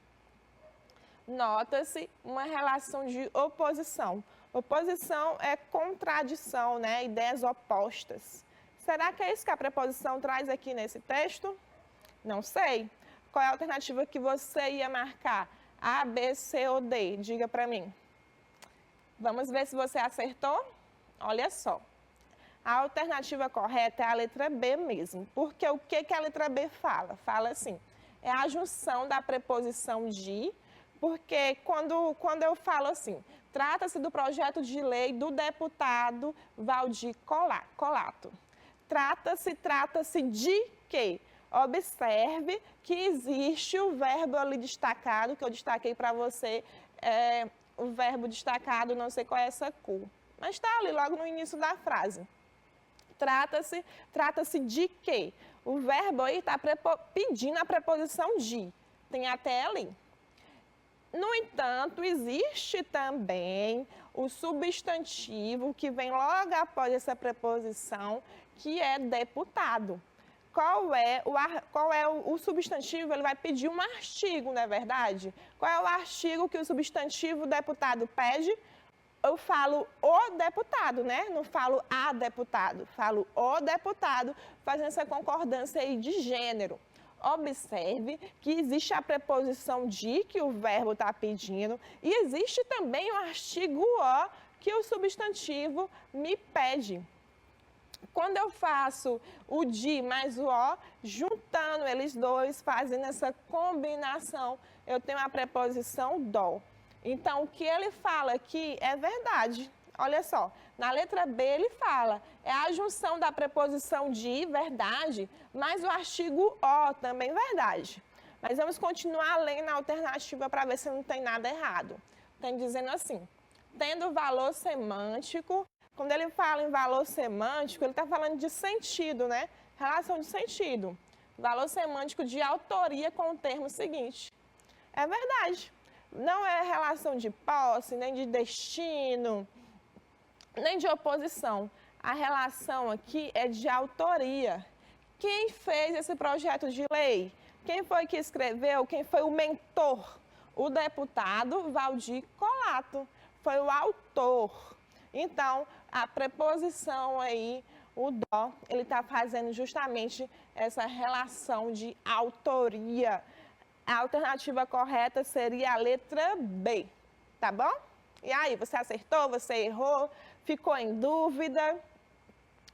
nota-se uma relação de oposição. Oposição é contradição, né? Ideias opostas. Será que é isso que a preposição traz aqui nesse texto? Não sei. Qual é a alternativa que você ia marcar? A, B, C ou D? Diga para mim. Vamos ver se você acertou? Olha só. A alternativa correta é a letra B mesmo. Porque o que a letra B fala? Fala assim: é a junção da preposição de, porque quando eu falo assim, trata-se do projeto de lei do deputado Valdir Colato. Trata-se de quê? Observe que existe o verbo ali destacado, que eu destaquei para você, o verbo destacado, não sei qual é essa cor, mas está ali logo no início da frase. Trata-se de quê? O verbo aí está pedindo a preposição de. tem até ali. No entanto, existe também o substantivo que vem logo após essa preposição, que é deputado. Qual é o substantivo? Ele vai pedir um artigo, não é verdade? Qual é o artigo que o substantivo deputado pede? Eu falo o deputado, né? Não falo a deputado, falo o deputado, fazendo essa concordância aí de gênero. Observe que existe a preposição de, que o verbo está pedindo, e existe também o artigo o, que o substantivo me pede. Quando eu faço o de mais o o, juntando eles dois, fazendo essa combinação, eu tenho a preposição do. Então, o que ele fala aqui é verdade. Olha só, na letra B ele fala, é a junção da preposição de, verdade, mais o artigo o, também verdade. Mas vamos continuar lendo a alternativa para ver se não tem nada errado. Tem dizendo assim, tendo valor semântico, quando ele fala em valor semântico, ele está falando de sentido, né? Relação de sentido. Valor semântico de autoria com o termo seguinte. É verdade. Não é relação de posse, nem de destino, nem de oposição. A relação aqui é de autoria. Quem fez esse projeto de lei? Quem foi que escreveu? Quem foi o mentor? O deputado Valdir Colato. Foi o autor. Então, a preposição aí, o dó, ele está fazendo justamente essa relação de autoria. A alternativa correta seria a letra B, tá bom? E aí, você acertou, você errou, ficou em dúvida?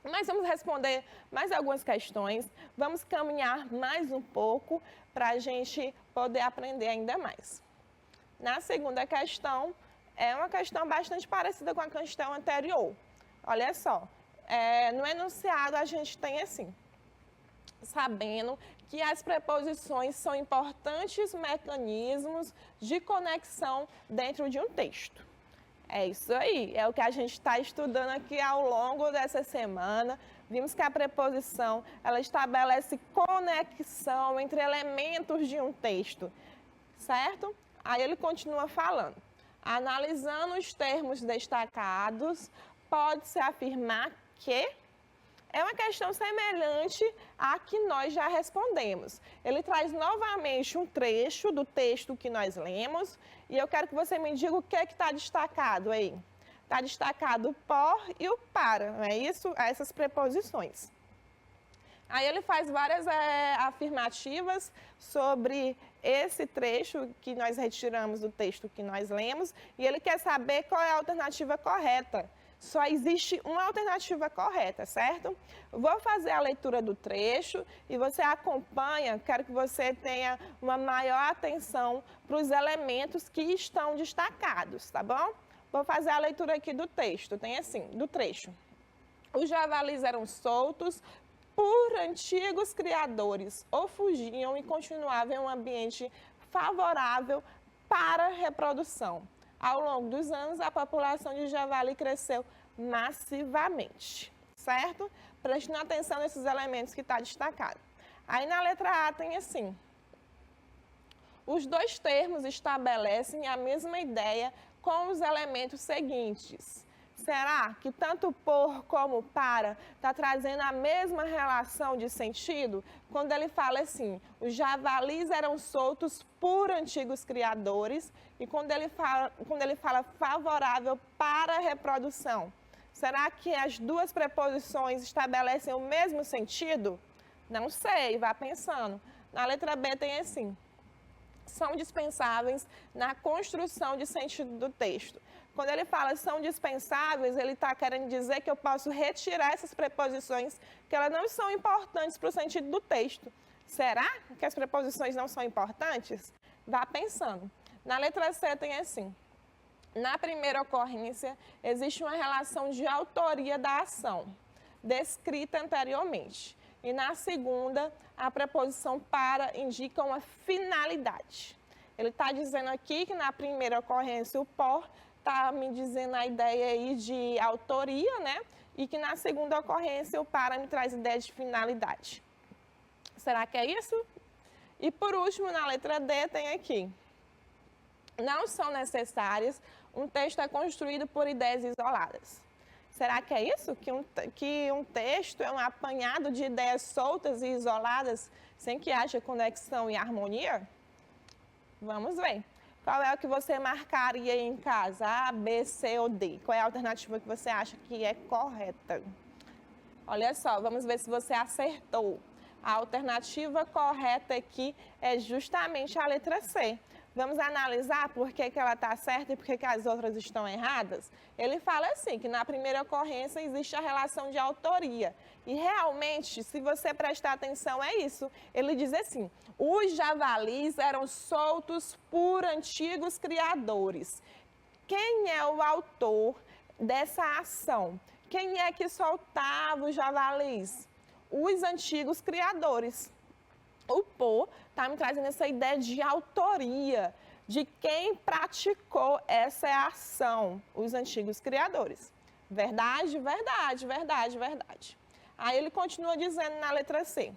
Mas vamos responder mais algumas questões, vamos caminhar mais um pouco para a gente poder aprender ainda mais. Na segunda questão, é uma questão bastante parecida com a questão anterior. Olha só, no enunciado a gente tem assim, sabendo que as preposições são importantes mecanismos de conexão dentro de um texto. É isso aí, é o que a gente está estudando aqui ao longo dessa semana. Vimos que a preposição, ela estabelece conexão entre elementos de um texto, certo? Aí ele continua falando. Analisando os termos destacados, pode-se afirmar que é uma questão semelhante à que nós já respondemos. Ele traz novamente um trecho do texto que nós lemos e eu quero que você me diga o que é que está destacado aí. Está destacado o por e o para, não é isso? Essas preposições. Aí ele faz várias afirmativas sobre esse trecho que nós retiramos do texto que nós lemos e ele quer saber qual é a alternativa correta. Só existe uma alternativa correta, certo? Vou fazer a leitura do trecho e você acompanha, quero que você tenha uma maior atenção para os elementos que estão destacados, tá bom? Vou fazer a leitura aqui do texto, tem assim, do trecho. Os javalis eram soltos por antigos criadores, ou fugiam e continuavam em um ambiente favorável para a reprodução. Ao longo dos anos, a população de javali cresceu massivamente, certo? Prestando atenção nesses elementos que está destacado. Aí na letra A tem assim, os dois termos estabelecem a mesma ideia com os elementos seguintes. Será que tanto por como para está trazendo a mesma relação de sentido? Quando ele fala assim, os javalis eram soltos por antigos criadores e quando ele fala favorável para a reprodução. Será que as duas preposições estabelecem o mesmo sentido? Não sei, vá pensando. Na letra B tem assim, são dispensáveis na construção de sentido do texto. Quando ele fala são dispensáveis, ele está querendo dizer que eu posso retirar essas preposições, que elas não são importantes para o sentido do texto. Será que as preposições não são importantes? Vá pensando. Na letra C tem assim, na primeira ocorrência, existe uma relação de autoria da ação, descrita anteriormente. E na segunda, a preposição para indica uma finalidade. Ele está dizendo aqui que na primeira ocorrência o por está me dizendo a ideia aí de autoria, né? E que na segunda ocorrência o para me traz ideia de finalidade. Será que é isso? E por último, na letra D, tem aqui. Não são necessárias, um texto é construído por ideias isoladas. Será que é isso? Que um texto é um apanhado de ideias soltas e isoladas, sem que haja conexão e harmonia? Vamos ver. Qual é o que você marcaria aí em casa? A, B, C ou D? Qual é a alternativa que você acha que é correta? Olha só, vamos ver se você acertou. A alternativa correta aqui é justamente a letra C. Vamos analisar por que ela está certa e por que as outras estão erradas? Ele fala assim, que na primeira ocorrência existe a relação de autoria. E realmente, se você prestar atenção, é isso. Ele diz assim, os javalis eram soltos por antigos criadores. Quem é o autor dessa ação? Quem é que soltava os javalis? Os antigos criadores. O Poe está me trazendo essa ideia de autoria, de quem praticou essa ação, os antigos criadores. Verdade, verdade, verdade, verdade. Aí ele continua dizendo na letra C.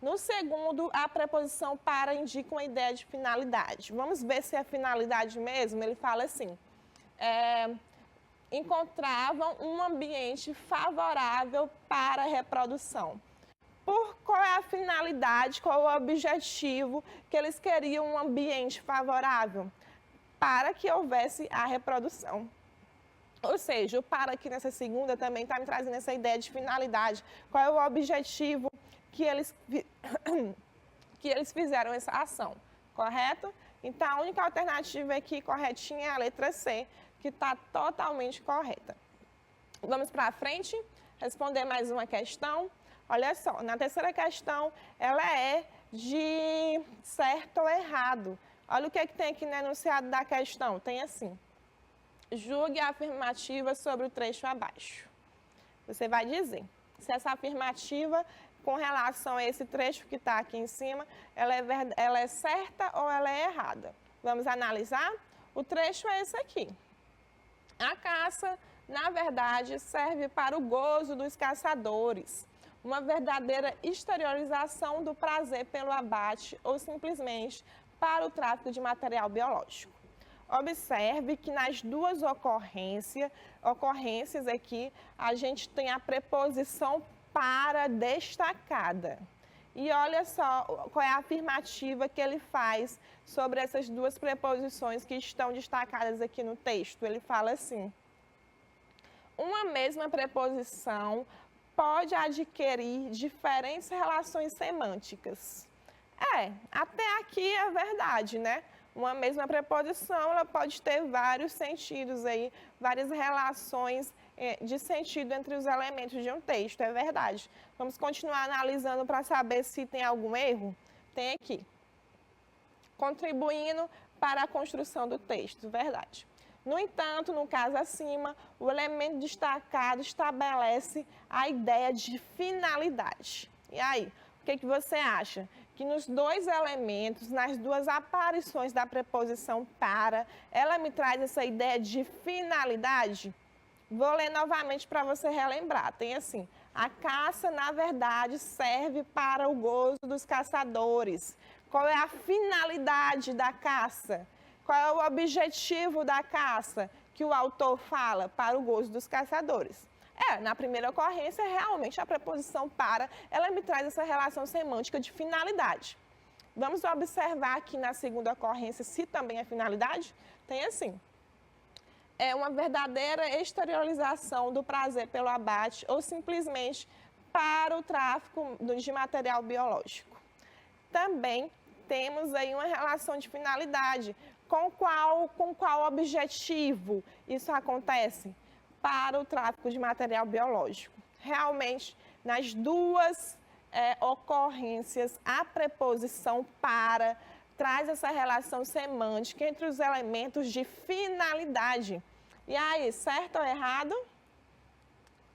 No segundo, a preposição para indica uma ideia de finalidade. Vamos ver se é finalidade mesmo. Ele fala assim, encontravam um ambiente favorável para a reprodução. Qual é a finalidade, qual é o objetivo que eles queriam um ambiente favorável? Para que houvesse a reprodução. Ou seja, o para aqui nessa segunda também está me trazendo essa ideia de finalidade. Qual é o objetivo que eles fizeram essa ação, correto? Então, a única alternativa aqui corretinha é a letra C, que está totalmente correta. Vamos para frente, responder mais uma questão. Olha só, na terceira questão, ela é de certo ou errado. Olha o que tem aqui no enunciado da questão. Tem assim, julgue a afirmativa sobre o trecho abaixo. Você vai dizer se essa afirmativa, com relação a esse trecho que está aqui em cima, ela é certa ou ela é errada. Vamos analisar? O trecho é esse aqui. A caça, na verdade, serve para o gozo dos caçadores. Uma verdadeira exteriorização do prazer pelo abate ou simplesmente para o tráfico de material biológico. Observe que nas duas ocorrências aqui, a gente tem a preposição para destacada. E olha só qual é a afirmativa que ele faz sobre essas duas preposições que estão destacadas aqui no texto. Ele fala assim, uma mesma preposição pode adquirir diferentes relações semânticas. Até aqui é verdade, né? Uma mesma preposição, ela pode ter vários sentidos aí, várias relações de sentido entre os elementos de um texto, é verdade. Vamos continuar analisando para saber se tem algum erro? Tem aqui. Contribuindo para a construção do texto, verdade. No entanto, no caso acima, o elemento destacado estabelece a ideia de finalidade. E aí, o que você acha? Que nos dois elementos, nas duas aparições da preposição para, ela me traz essa ideia de finalidade? Vou ler novamente para você relembrar. Tem assim, a caça, na verdade, serve para o gozo dos caçadores. Qual é a finalidade da caça? Qual é o objetivo da caça que o autor fala? Para o gozo dos caçadores. Na primeira ocorrência, realmente a preposição para, ela me traz essa relação semântica de finalidade. Vamos observar aqui na segunda ocorrência se também é finalidade? Tem assim, é uma verdadeira exteriorização do prazer pelo abate ou simplesmente para o tráfico de material biológico. Também temos aí uma relação de finalidade. Com qual objetivo isso acontece? Para o tráfico de material biológico. Realmente, nas duas ocorrências, a preposição para traz essa relação semântica entre os elementos de finalidade. E aí, certo ou errado?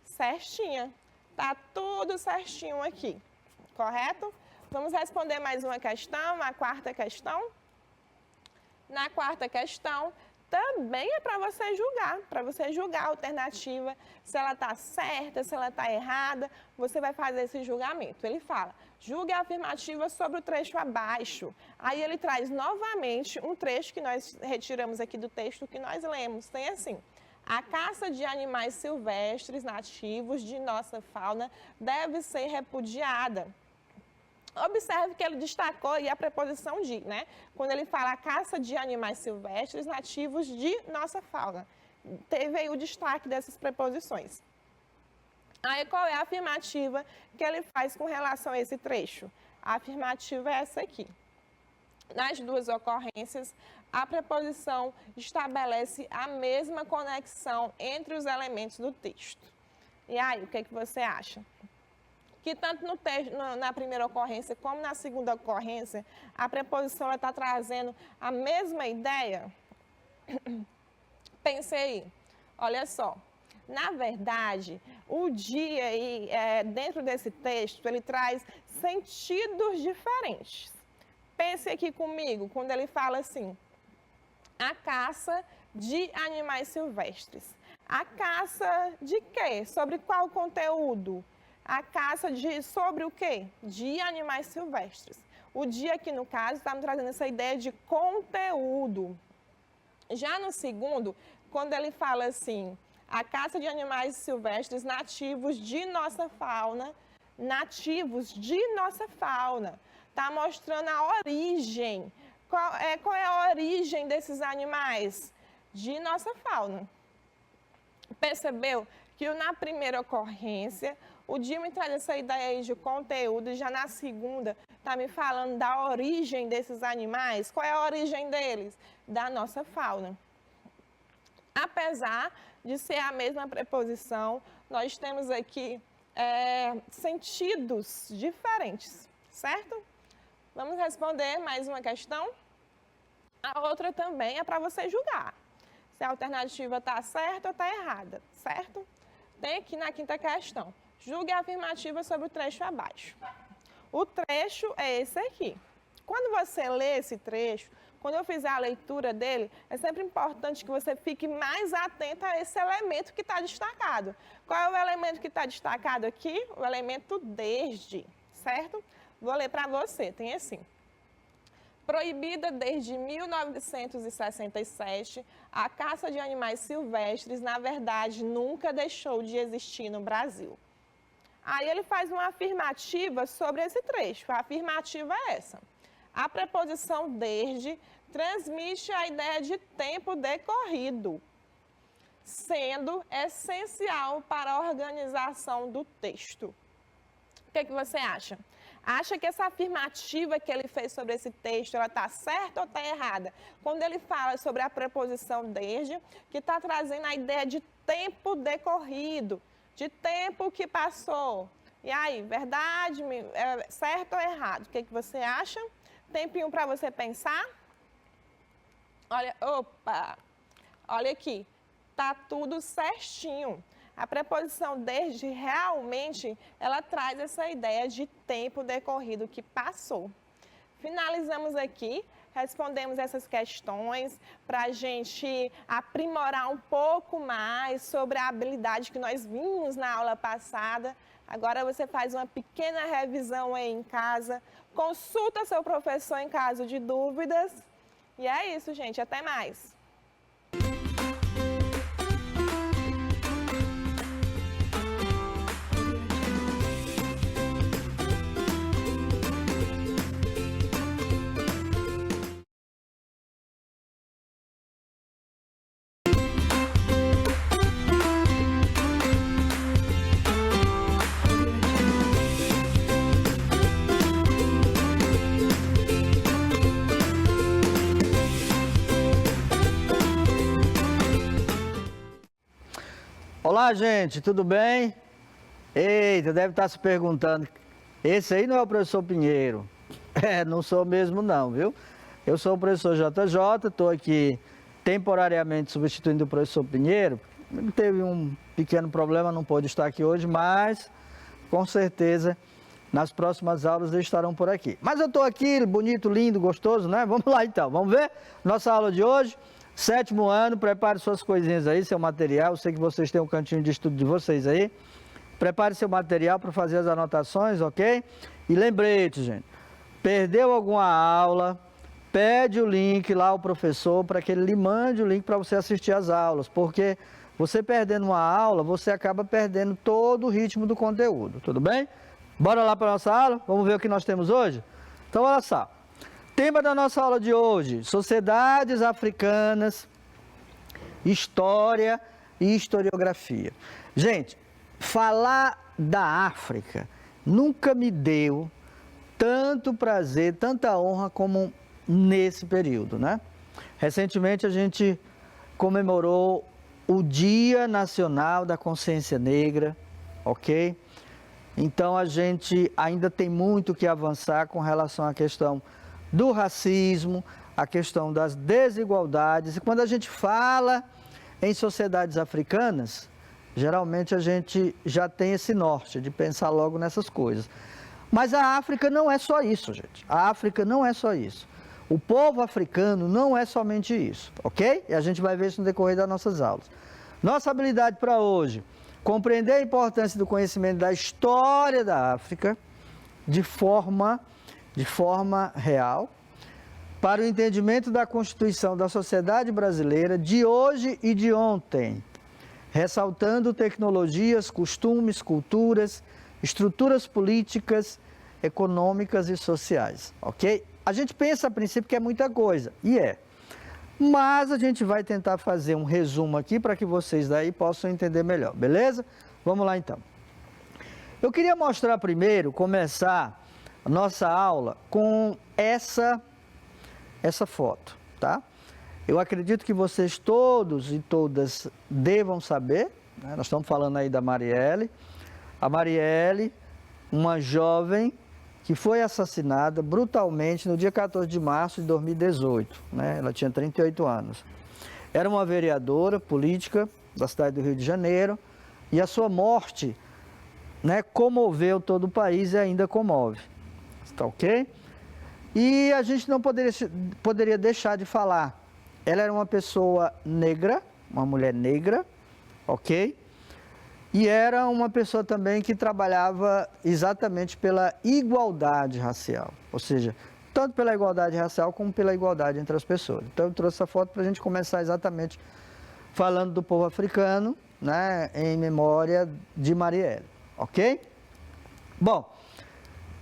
Certinha. Tá tudo certinho aqui, correto? Vamos responder mais uma questão, a quarta questão. Na quarta questão, também é para você julgar a alternativa, se ela está certa, se ela está errada, você vai fazer esse julgamento. Ele fala, julgue a afirmativa sobre o trecho abaixo. Aí ele traz novamente um trecho que nós retiramos aqui do texto que nós lemos. Tem assim, a caça de animais silvestres nativos de nossa fauna deve ser repudiada. Observe que ele destacou aí a preposição de, né? Quando ele fala a caça de animais silvestres nativos de nossa fauna. Teve aí o destaque dessas preposições. Aí qual é a afirmativa que ele faz com relação a esse trecho? A afirmativa é essa aqui. Nas duas ocorrências, a preposição estabelece a mesma conexão entre os elementos do texto. E aí, o que você acha? Que tanto no texto, na primeira ocorrência como na segunda ocorrência, a preposição está trazendo a mesma ideia? Pense aí, olha só. Na verdade, o dia aí, dentro desse texto, ele traz sentidos diferentes. Pense aqui comigo, quando ele fala assim, a caça de animais silvestres. A caça de quê? Sobre qual conteúdo? A caça sobre o quê? De animais silvestres. O dia aqui, no caso, está me trazendo essa ideia de conteúdo. Já no segundo, quando ele fala assim, a caça de animais silvestres nativos de nossa fauna, está mostrando a origem. Qual é a origem desses animais? De nossa fauna. Percebeu que na primeira ocorrência, o dia me traz essa ideia aí de conteúdo, e já na segunda está me falando da origem desses animais. Qual é a origem deles? Da nossa fauna. Apesar de ser a mesma preposição, nós temos aqui sentidos diferentes, certo? Vamos responder mais uma questão? A outra também é para você julgar se a alternativa está certa ou está errada, certo? Tem aqui na quinta questão. Julgue a afirmativa sobre o trecho abaixo. O trecho é esse aqui. Quando você lê esse trecho, quando eu fizer a leitura dele, é sempre importante que você fique mais atento a esse elemento que está destacado. Qual é o elemento que está destacado aqui? O elemento desde, certo? Vou ler para você, tem assim. Proibida desde 1967, a caça de animais silvestres, na verdade, nunca deixou de existir no Brasil. Aí ele faz uma afirmativa sobre esse trecho. A afirmativa é essa. A preposição desde transmite a ideia de tempo decorrido, sendo essencial para a organização do texto. O que você acha? Acha que essa afirmativa que ele fez sobre esse texto, ela está certa ou está errada? Quando ele fala sobre a preposição desde, que está trazendo a ideia de tempo decorrido, de tempo que passou. E aí, verdade, certo ou errado? O que você acha? Tempinho para você pensar? Olha, olha aqui, tá tudo certinho. A preposição desde, realmente, ela traz essa ideia de tempo decorrido que passou. Finalizamos aqui, respondemos essas questões para a gente aprimorar um pouco mais sobre a habilidade que nós vimos na aula passada. Agora você faz uma pequena revisão aí em casa, consulta seu professor em caso de dúvidas. E é isso, gente. Até mais! Olá, gente, tudo bem? Eita, deve estar se perguntando, esse aí não é o professor Pinheiro? Não sou mesmo não, viu? Eu sou o professor JJ, estou aqui temporariamente substituindo o professor Pinheiro. Ele teve um pequeno problema, não pôde estar aqui hoje, mas com certeza nas próximas aulas eles estarão por aqui. Mas eu estou aqui, bonito, lindo, gostoso, né? Vamos lá então, vamos ver? Nossa aula de hoje 7º ano, prepare suas coisinhas aí, seu material. Eu sei que vocês têm um cantinho de estudo de vocês aí. Prepare seu material para fazer as anotações, ok? E lembrete, gente, perdeu alguma aula, pede o link lá ao professor para que ele lhe mande o link para você assistir às aulas, porque você perdendo uma aula, você acaba perdendo todo o ritmo do conteúdo, tudo bem? Bora lá para a nossa aula? Vamos ver o que nós temos hoje? Então, olha só. Tema da nossa aula de hoje, sociedades africanas, história e historiografia. Gente, falar da África nunca me deu tanto prazer, tanta honra como nesse período, né? Recentemente a gente comemorou o Dia Nacional da Consciência Negra, ok? Então a gente ainda tem muito que avançar com relação à questão do racismo, a questão das desigualdades. E quando a gente fala em sociedades africanas, geralmente a gente já tem esse norte de pensar logo nessas coisas. Mas a África não é só isso, gente. A África não é só isso. O povo africano não é somente isso, ok? E a gente vai ver isso no decorrer das nossas aulas. Nossa habilidade para hoje, compreender a importância do conhecimento da história da África de forma real, para o entendimento da Constituição da sociedade brasileira de hoje e de ontem, ressaltando tecnologias, costumes, culturas, estruturas políticas, econômicas e sociais, ok? A gente pensa a princípio que é muita coisa, e é. Mas a gente vai tentar fazer um resumo aqui para que vocês daí possam entender melhor, beleza? Vamos lá então. Eu queria mostrar primeiro, começar a nossa aula com essa foto, tá? Eu acredito que vocês todos e todas devam saber, né? Nós estamos falando aí da Marielle. A Marielle, uma jovem que foi assassinada brutalmente no dia 14 de março de 2018, né? Ela tinha 38 anos. Era uma vereadora política da cidade do Rio de Janeiro e a sua morte, né, comoveu todo o país e ainda comove, tá ok? E a gente não poderia deixar de falar. Ela era uma pessoa negra, uma mulher negra, ok? E era uma pessoa também que trabalhava exatamente pela igualdade racial, ou seja, tanto pela igualdade racial como pela igualdade entre as pessoas. Então eu trouxe essa foto para a gente começar exatamente falando do povo africano, né, em memória de Marielle, ok? Bom,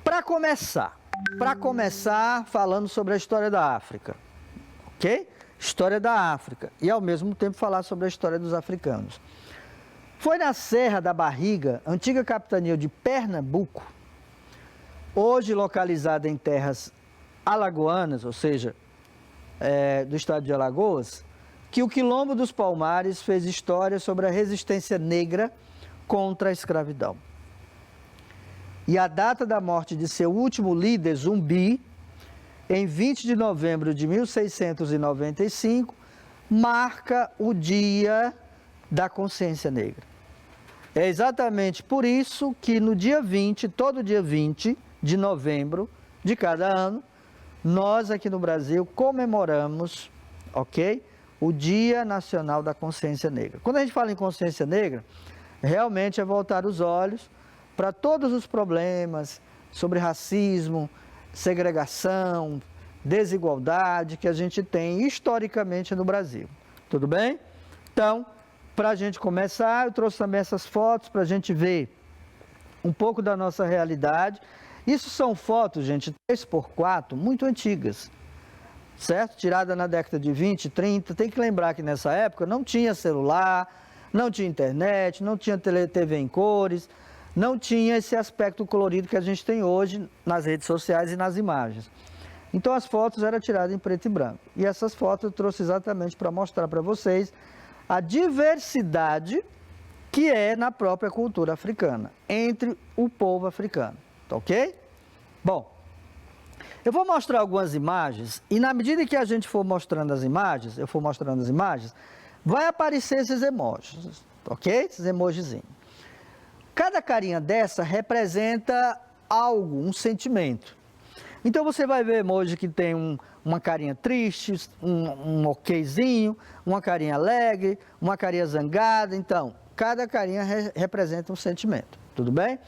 para começar falando sobre a história da África, ok? História da África e ao mesmo tempo falar sobre a história dos africanos. Foi na Serra da Barriga, antiga capitania de Pernambuco, hoje localizada em terras alagoanas, ou seja, do estado de Alagoas, que o Quilombo dos Palmares fez história sobre a resistência negra contra a escravidão. E a data da morte de seu último líder, Zumbi, em 20 de novembro de 1695, marca o Dia da Consciência Negra. É exatamente por isso que no dia 20, todo dia 20 de novembro de cada ano, nós aqui no Brasil comemoramos, ok? O Dia Nacional da Consciência Negra. Quando a gente fala em consciência negra, realmente é voltar os olhos para todos os problemas sobre racismo, segregação, desigualdade que a gente tem historicamente no Brasil. Tudo bem? Então, para a gente começar, eu trouxe também essas fotos para a gente ver um pouco da nossa realidade. Isso são fotos, gente, 3x4, muito antigas, certo? Tirada na década de 20, 30. Tem que lembrar que nessa época não tinha celular, não tinha internet, não tinha TV em cores, não tinha esse aspecto colorido que a gente tem hoje nas redes sociais e nas imagens. Então as fotos eram tiradas em preto e branco. E essas fotos eu trouxe exatamente para mostrar para vocês a diversidade que é na própria cultura africana, entre o povo africano, tá ok? Bom, eu vou mostrar algumas imagens e na medida que a gente for mostrando as imagens, vai aparecer esses emojis, ok? Esses emojizinhos. Cada carinha dessa representa algo, um sentimento. Então você vai ver emoji que tem uma carinha triste, um okzinho, uma carinha alegre, uma carinha zangada. Então, cada carinha representa um sentimento, tudo bem?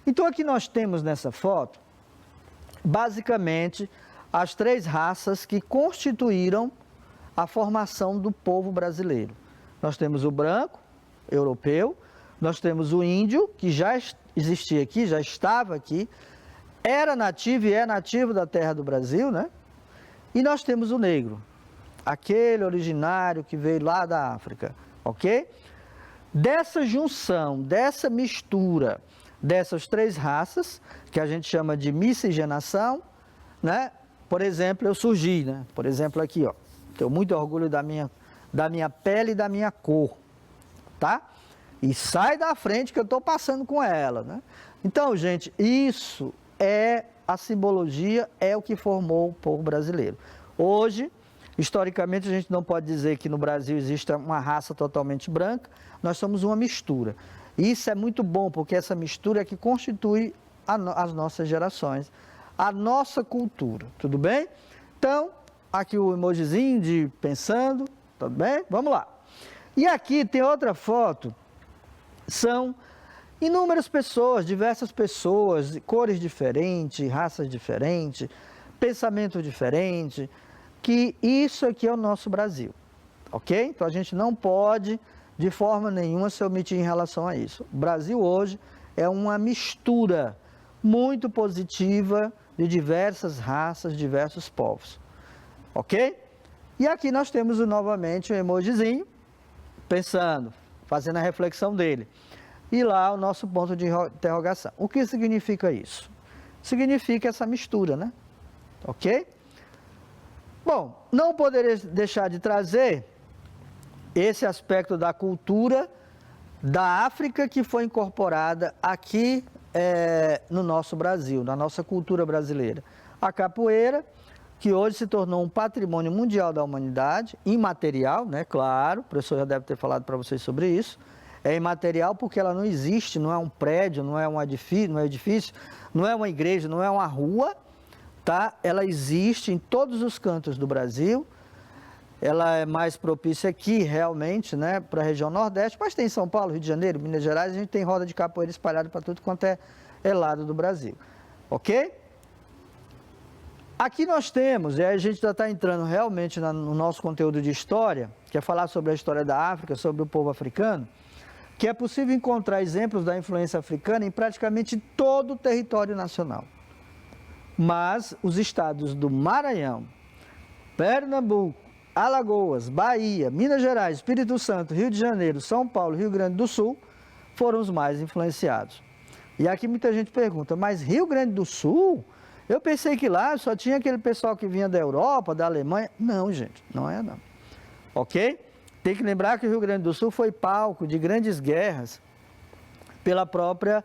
Então aqui nós temos nessa foto, basicamente, as 3 raças que constituíram a formação do povo brasileiro. Nós temos o branco, europeu, nós temos o índio, que já existia aqui, já estava aqui, era nativo e é nativo da terra do Brasil, né? E nós temos o negro, aquele originário que veio lá da África, ok? Dessa junção, dessa mistura dessas 3 raças, que a gente chama de miscigenação, né? Por exemplo, eu surgi, né? Por exemplo, aqui, ó, tenho muito orgulho da minha pele e da minha cor, tá? E sai da frente que eu estou passando com ela, né? Então, gente, isso é a simbologia, é o que formou o povo brasileiro. Hoje, historicamente, a gente não pode dizer que no Brasil existe uma raça totalmente branca, nós somos uma mistura. E isso é muito bom, porque essa mistura é que constitui as nossas gerações, a nossa cultura, tudo bem? Então, aqui o emojizinho de pensando, tudo bem? Vamos lá. E aqui tem outra foto, são inúmeras pessoas, diversas pessoas, cores diferentes, raças diferentes, pensamento diferente, que isso aqui é o nosso Brasil, ok? Então a gente não pode, de forma nenhuma, se omitir em relação a isso. O Brasil hoje é uma mistura muito positiva de diversas raças, diversos povos, ok? E aqui nós temos novamente o emojizinho, pensando, fazendo a reflexão dele. E lá o nosso ponto de interrogação. O que significa isso? Significa essa mistura, né? Ok? Bom, não poderia deixar de trazer esse aspecto da cultura da África que foi incorporada aqui no nosso Brasil, na nossa cultura brasileira. A capoeira, que hoje se tornou um patrimônio mundial da humanidade, imaterial, né? Claro, o professor já deve ter falado para vocês sobre isso. É imaterial porque ela não existe, não é um prédio, não é um edifício, não é uma igreja, não é uma rua, tá? Ela existe em todos os cantos do Brasil. Ela é mais propícia aqui, realmente, né, para a região Nordeste, mas tem São Paulo, Rio de Janeiro, Minas Gerais, a gente tem roda de capoeira espalhada para tudo quanto é lado do Brasil, ok? Aqui nós temos, e aí a gente já está entrando realmente no nosso conteúdo de história, que é falar sobre a história da África, sobre o povo africano, que é possível encontrar exemplos da influência africana em praticamente todo o território nacional. Mas os estados do Maranhão, Pernambuco, Alagoas, Bahia, Minas Gerais, Espírito Santo, Rio de Janeiro, São Paulo, Rio Grande do Sul, foram os mais influenciados. E aqui muita gente pergunta, mas Rio Grande do Sul? Eu pensei que lá só tinha aquele pessoal que vinha da Europa, da Alemanha. Não, gente, não é não. Ok? Tem que lembrar que o Rio Grande do Sul foi palco de grandes guerras pela própria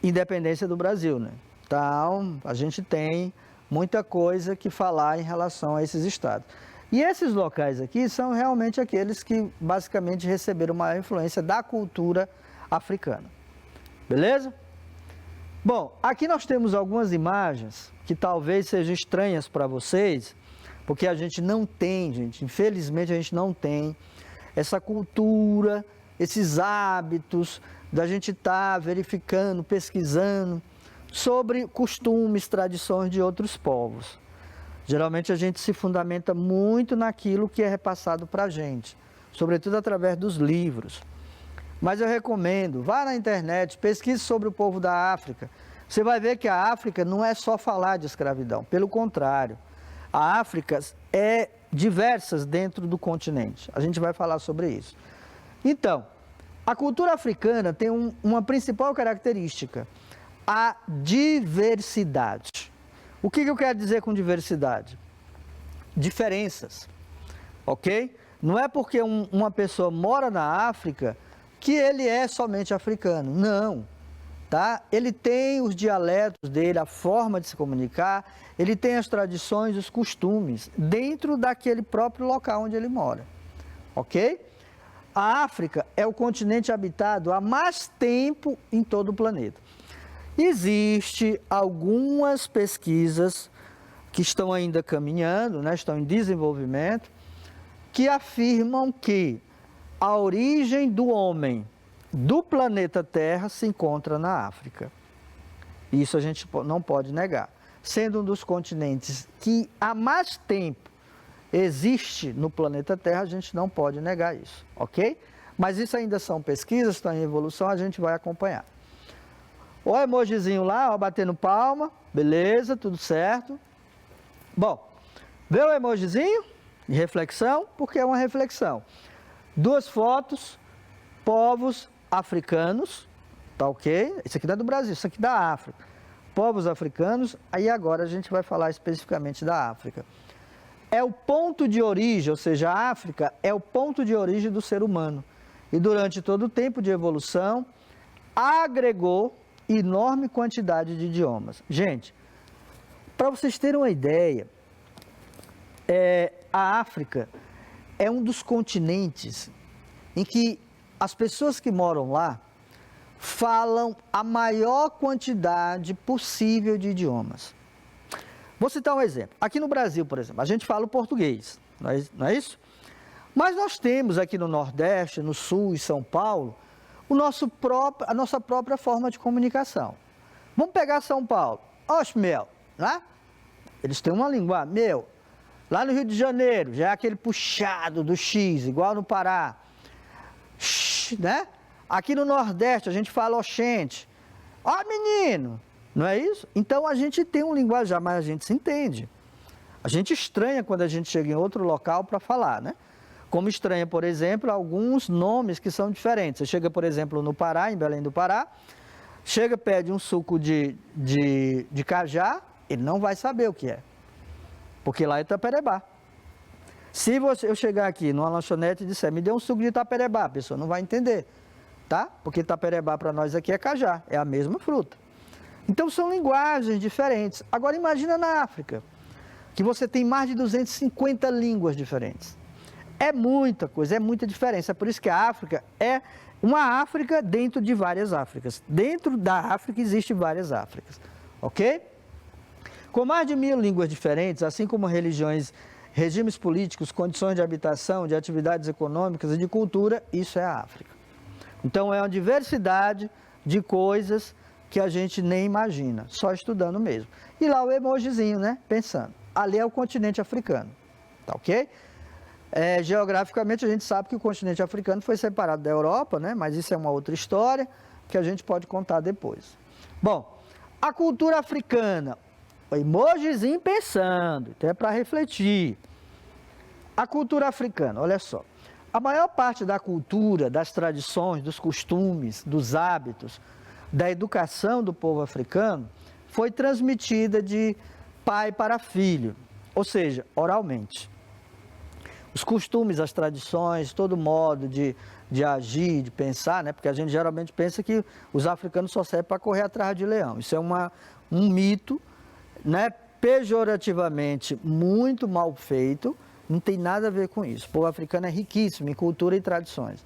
independência do Brasil, né? Então, a gente tem muita coisa que falar em relação a esses estados. E esses locais aqui são realmente aqueles que basicamente receberam maior influência da cultura africana. Beleza? Bom, aqui nós temos algumas imagens que talvez sejam estranhas para vocês, porque a gente não tem, gente, infelizmente a gente não tem essa cultura, esses hábitos da gente estar verificando, pesquisando sobre costumes, tradições de outros povos. Geralmente a gente se fundamenta muito naquilo que é repassado para a gente, sobretudo através dos livros. Mas eu recomendo, vá na internet, pesquise sobre o povo da África. Você vai ver que a África não é só falar de escravidão, pelo contrário. A África é diversas dentro do continente. A gente vai falar sobre isso. Então, a cultura africana tem uma principal característica, a diversidade. O que eu quero dizer com diversidade? Diferenças, ok? Não é porque uma pessoa mora na África que ele é somente africano, não, tá? Ele tem os dialetos dele, a forma de se comunicar, ele tem as tradições, os costumes, dentro daquele próprio local onde ele mora, ok? A África é o continente habitado há mais tempo em todo o planeta. Existem algumas pesquisas que estão ainda caminhando, né, estão em desenvolvimento, que afirmam que a origem do homem do planeta Terra se encontra na África. Isso a gente não pode negar. Sendo um dos continentes que há mais tempo existe no planeta Terra, a gente não pode negar isso, ok? Mas isso ainda são pesquisas, estão em evolução, a gente vai acompanhar. O emojizinho lá, ó, batendo palma, beleza, tudo certo. Bom, vê o emojizinho de reflexão, porque é uma reflexão. 2 fotos, povos africanos, tá ok? Isso aqui não é do Brasil, isso aqui é da África. Povos africanos, aí agora a gente vai falar especificamente da África. É o ponto de origem, ou seja, a África é o ponto de origem do ser humano. E durante todo o tempo de evolução, agregou enorme quantidade de idiomas. Gente, para vocês terem uma ideia, a África é um dos continentes em que as pessoas que moram lá falam a maior quantidade possível de idiomas. Vou citar um exemplo. Aqui no Brasil, por exemplo, a gente fala o português, não é isso? Mas nós temos aqui no Nordeste, no Sul e São Paulo, a nossa própria forma de comunicação. Vamos pegar São Paulo. Oxe, meu, né? Eles têm uma língua, meu. Lá no Rio de Janeiro, já é aquele puxado do X, igual no Pará. Né? Aqui no Nordeste, a gente fala oxente. Ó, menino, não é isso? Então, a gente tem um linguajar, mas a gente se entende. A gente estranha quando a gente chega em outro local para falar, né? Como estranha, por exemplo, alguns nomes que são diferentes. Você chega, por exemplo, no Pará, em Belém do Pará, chega, pede um suco de cajá, ele não vai saber o que é, porque lá é Itaperebá. Se eu chegar aqui numa lanchonete e disser, me dê um suco de Itaperebá, a pessoa não vai entender, tá? Porque Itaperebá para nós aqui é cajá, é a mesma fruta. Então são linguagens diferentes. Agora imagina na África, que você tem mais de 250 línguas diferentes. É muita coisa, é muita diferença. É por isso que a África é uma África dentro de várias Áfricas. Dentro da África existem várias Áfricas, ok? Com mais de 1000 línguas diferentes, assim como religiões, regimes políticos, condições de habitação, de atividades econômicas e de cultura, isso é a África. Então é uma diversidade de coisas que a gente nem imagina, só estudando mesmo. E lá o emojizinho, né? Pensando. Ali é o continente africano, tá ok? Geograficamente a gente sabe que o continente africano foi separado da Europa, né? Mas isso é uma outra história que a gente pode contar depois. Bom, a cultura africana, o emojizinho pensando, então é para refletir. A cultura africana, olha só, a maior parte da cultura, das tradições, dos costumes, dos hábitos, da educação do povo africano foi transmitida de pai para filho, ou seja, oralmente. Os costumes, as tradições, todo modo de agir, de pensar, né? Porque a gente geralmente pensa que os africanos só servem para correr atrás de leão. Isso é um mito, né? Pejorativamente muito mal feito, não tem nada a ver com isso. O povo africano é riquíssimo em cultura e tradições.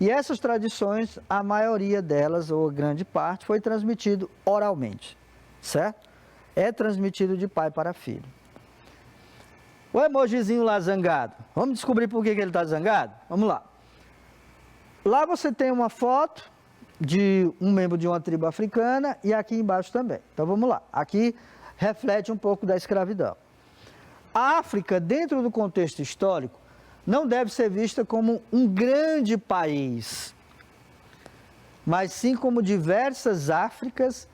E essas tradições, a maioria delas, ou grande parte, foi transmitido oralmente, certo? É transmitido de pai para filho. O emojizinho lá zangado. Vamos descobrir por que ele está zangado? Vamos lá. Lá você tem uma foto de um membro de uma tribo africana e aqui embaixo também. Então vamos lá. Aqui reflete um pouco da escravidão. A África, dentro do contexto histórico, não deve ser vista como um grande país, mas sim como diversas Áfricas,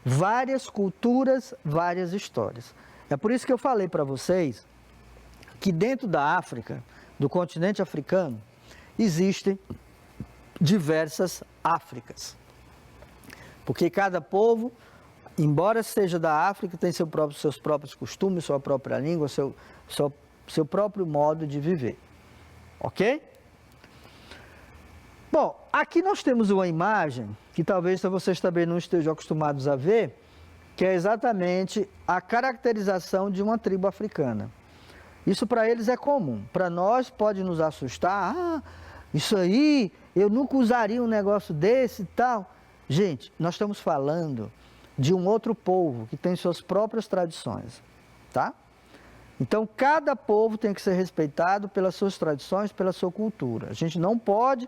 várias culturas, várias histórias. É por isso que eu falei para vocês que dentro da África, do continente africano, existem diversas Áfricas. Porque cada povo, embora seja da África, tem seus próprios costumes, sua própria língua, seu próprio modo de viver. Ok? Bom, aqui nós temos uma imagem que talvez vocês também não estejam acostumados a ver, que é exatamente a caracterização de uma tribo africana. Isso para eles é comum. Para nós pode nos assustar. Ah, isso aí, eu nunca usaria um negócio desse e tal. Gente, nós estamos falando de um outro povo que tem suas próprias tradições, tá? Então, cada povo tem que ser respeitado pelas suas tradições, pela sua cultura. A gente não pode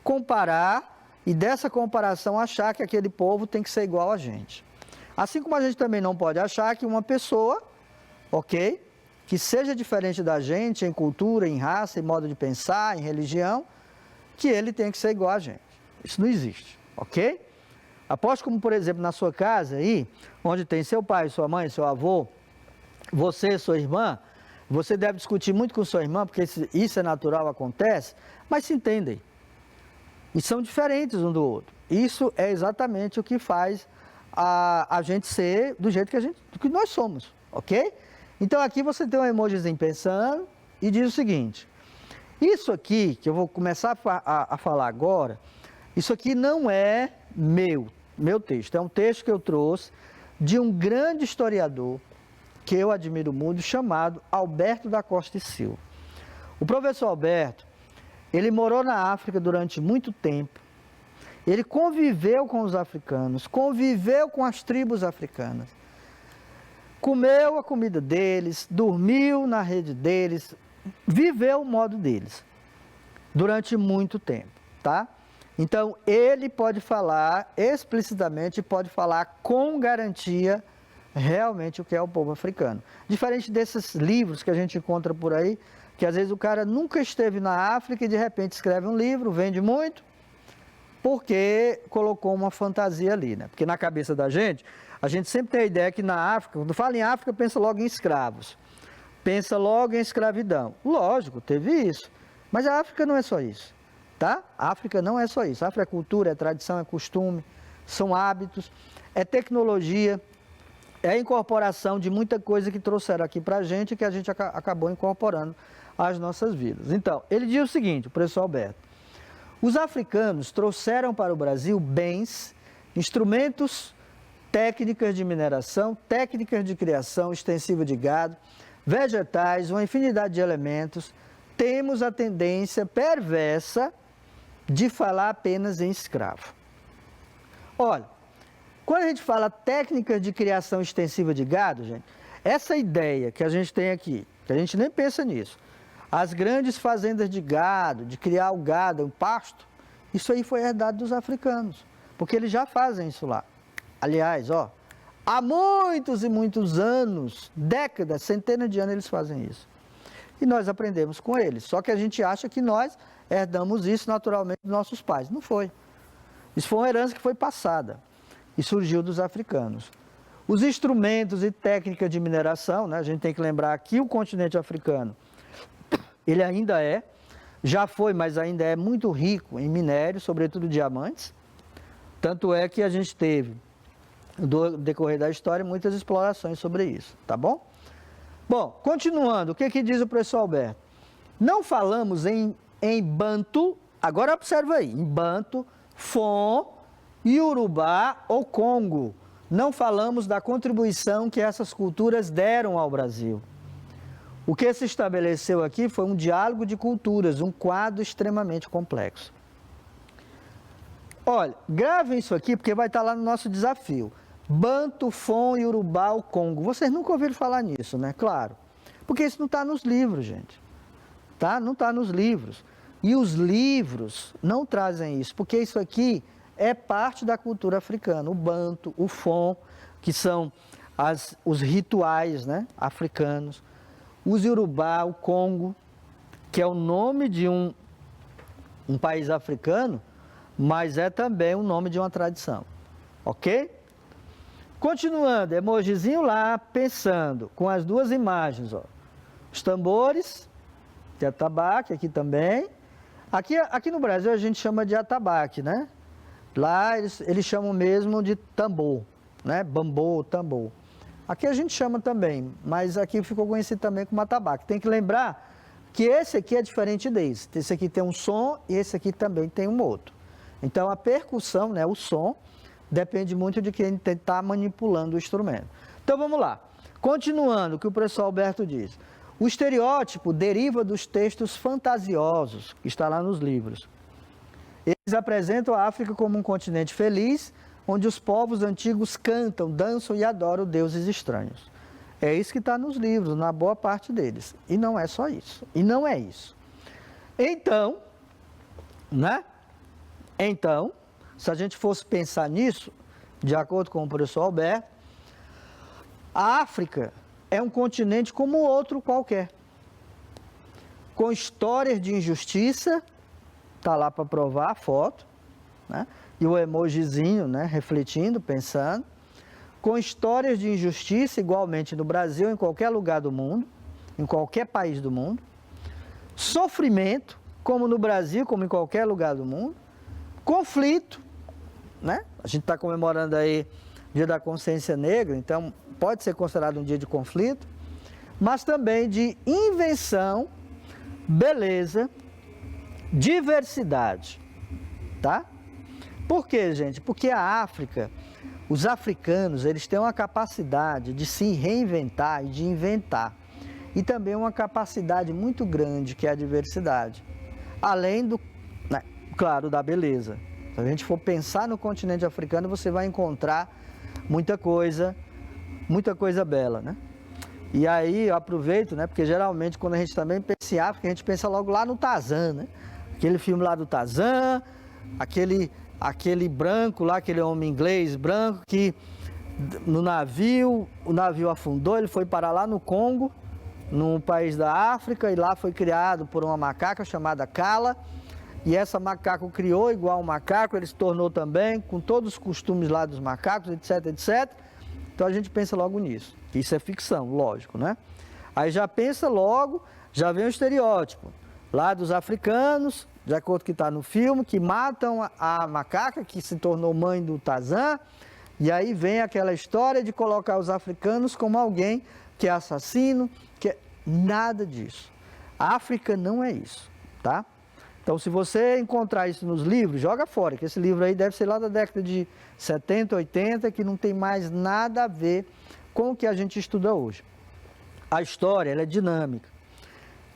comparar e dessa comparação achar que aquele povo tem que ser igual a gente. Assim como a gente também não pode achar que uma pessoa, ok, que seja diferente da gente em cultura, em raça, em modo de pensar, em religião, que ele tem que ser igual a gente. Isso não existe, ok? Aposto como, por exemplo, na sua casa aí, onde tem seu pai, sua mãe, seu avô, você, sua irmã, você deve discutir muito com sua irmã, porque isso é natural, acontece, mas se entendem. E são diferentes um do outro. Isso é exatamente o que faz a gente ser do jeito que nós somos, ok? Então aqui você tem um emojizinho pensando e diz o seguinte: isso aqui, que eu vou começar a falar agora, isso aqui não é meu texto, é um texto que eu trouxe de um grande historiador que eu admiro muito, chamado Alberto da Costa e Silva. O professor Alberto, ele morou na África durante muito tempo, ele conviveu com os africanos, conviveu com as tribos africanas, comeu a comida deles, dormiu na rede deles, viveu o modo deles, durante muito tempo, tá? Então, ele pode falar explicitamente, pode falar com garantia realmente o que é o povo africano. Diferente desses livros que a gente encontra por aí, que às vezes o cara nunca esteve na África e de repente escreve um livro, vende muito, porque colocou uma fantasia ali, né? Porque na cabeça da gente, a gente sempre tem a ideia que na África, quando fala em África, pensa logo em escravos, pensa logo em escravidão. Lógico, teve isso, mas a África não é só isso, tá? A África não é só isso. A África é cultura, é tradição, é costume, são hábitos, é tecnologia, é a incorporação de muita coisa que trouxeram aqui para a gente e que a gente acabou incorporando às nossas vidas. Então, ele diz o seguinte, o professor Alberto: os africanos trouxeram para o Brasil bens, instrumentos, técnicas de mineração, técnicas de criação extensiva de gado, vegetais, uma infinidade de elementos. Temos a tendência perversa de falar apenas em escravo. Olha, quando a gente fala técnicas de criação extensiva de gado, gente, essa ideia que a gente tem aqui, que a gente nem pensa nisso, as grandes fazendas de gado, de criar o gado, o pasto, isso aí foi herdado dos africanos, porque eles já fazem isso lá. Aliás, ó, há muitos e muitos anos, décadas, centenas de anos eles fazem isso. E nós aprendemos com eles, só que a gente acha que nós herdamos isso naturalmente dos nossos pais. Não foi. Isso foi uma herança que foi passada e surgiu dos africanos. Os instrumentos e técnicas de mineração, né, a gente tem que lembrar que o continente africano, ele ainda já foi, mas ainda é muito rico em minérios, sobretudo diamantes. Tanto é que a gente teve, no decorrer da história, muitas explorações sobre isso, tá bom? Bom, continuando, o que diz o professor Alberto? Não falamos em Banto, agora observa aí, em Banto, Fon, Iorubá ou Congo. Não falamos da contribuição que essas culturas deram ao Brasil. O que se estabeleceu aqui foi um diálogo de culturas, um quadro extremamente complexo. Olha, gravem isso aqui porque vai estar lá no nosso desafio. Banto, Fon, Iorubá ou Congo. Vocês nunca ouviram falar nisso, né? Claro. Porque isso não está nos livros, gente. Tá? Não está nos livros. E os livros não trazem isso, porque isso aqui é parte da cultura africana. O Banto, o Fon, que são os rituais, né, africanos. Os Iorubá, o Congo, que é o nome de um país africano, mas é também o nome de uma tradição. Ok? Continuando, emojizinho lá, pensando, com as duas imagens, ó. Os tambores, de atabaque, aqui também. Aqui no Brasil a gente chama de atabaque, né? Lá eles chamam mesmo de tambor, né? Bambô, tambor. Aqui a gente chama também, mas aqui ficou conhecido também como atabaque. Tem que lembrar que esse aqui é diferente desse. Esse aqui tem um som e esse aqui também tem um outro. Então a percussão, né, o som, depende muito de quem está manipulando o instrumento. Então vamos lá. Continuando o que o professor Alberto diz. O estereótipo deriva dos textos fantasiosos, que está lá nos livros. Eles apresentam a África como um continente feliz, onde os povos antigos cantam, dançam e adoram deuses estranhos. É isso que está nos livros, na boa parte deles. E não é só isso. E não é isso. Então, né? Então, se a gente fosse pensar nisso, de acordo com o professor Alberto, a África é um continente como outro qualquer. Com histórias de injustiça, está lá para provar a foto, né? E o emojizinho, né? Refletindo, pensando. Com histórias de injustiça, igualmente no Brasil, em qualquer lugar do mundo, em qualquer país do mundo. Sofrimento, como no Brasil, como em qualquer lugar do mundo. Conflito, né? A gente está comemorando aí o Dia da Consciência Negra, então pode ser considerado um dia de conflito, mas também de invenção, beleza, diversidade, tá? Por quê, gente? Porque a África, os africanos, eles têm uma capacidade de se reinventar e de inventar. E também uma capacidade muito grande, que é a diversidade. Além do, né, claro, da beleza. Se a gente for pensar no continente africano, você vai encontrar muita coisa bela, né? E aí eu aproveito, né? Porque geralmente quando a gente também pensa em África, a gente pensa logo lá no Tarzan, né? Aquele filme lá do Tarzan, aquele branco lá, aquele homem inglês branco que no navio, o navio afundou, ele foi parar lá no Congo, num país da África, e lá foi criado por uma macaca chamada Kala, e essa macaco criou igual um macaco, ele se tornou também, com todos os costumes lá dos macacos, etc, etc. Então a gente pensa logo nisso. Isso é ficção, lógico, né? Aí já pensa logo, já vem o estereótipo lá dos africanos, de acordo com o que está no filme, que matam a macaca que se tornou mãe do Tarzan, e aí vem aquela história de colocar os africanos como alguém que é assassino, que é nada disso. A África não é isso, tá? Então, se você encontrar isso nos livros, joga fora, que esse livro aí deve ser lá da década de 70, 80, que não tem mais nada a ver com o que a gente estuda hoje. A história, ela é dinâmica.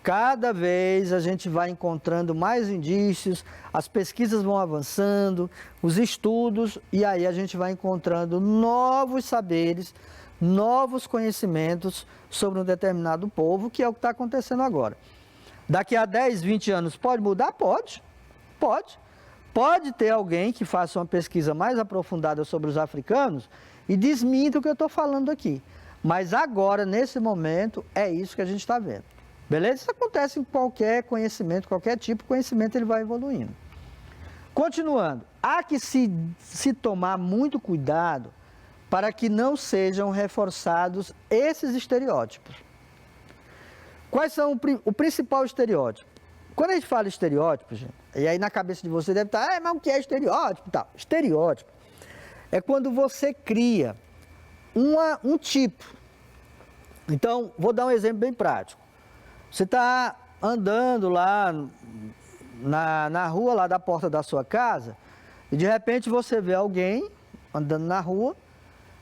Cada vez a gente vai encontrando mais indícios, as pesquisas vão avançando, os estudos, e aí a gente vai encontrando novos saberes, novos conhecimentos sobre um determinado povo, que é o que está acontecendo agora. Daqui a 10, 20 anos pode mudar? Pode. Pode ter alguém que faça uma pesquisa mais aprofundada sobre os africanos e desminta o que eu estou falando aqui. Mas agora, nesse momento, é isso que a gente está vendo. Beleza? Isso acontece em qualquer conhecimento, qualquer tipo de conhecimento, ele vai evoluindo. Continuando, há que se tomar muito cuidado para que não sejam reforçados esses estereótipos. Quais são o principal estereótipo? Quando a gente fala estereótipo, gente, e aí na cabeça de você deve estar, mas o que é estereótipo e tal? Estereótipo é quando você cria um tipo. Então, vou dar um exemplo bem prático. Você está andando lá na rua, lá da porta da sua casa, e de repente você vê alguém andando na rua,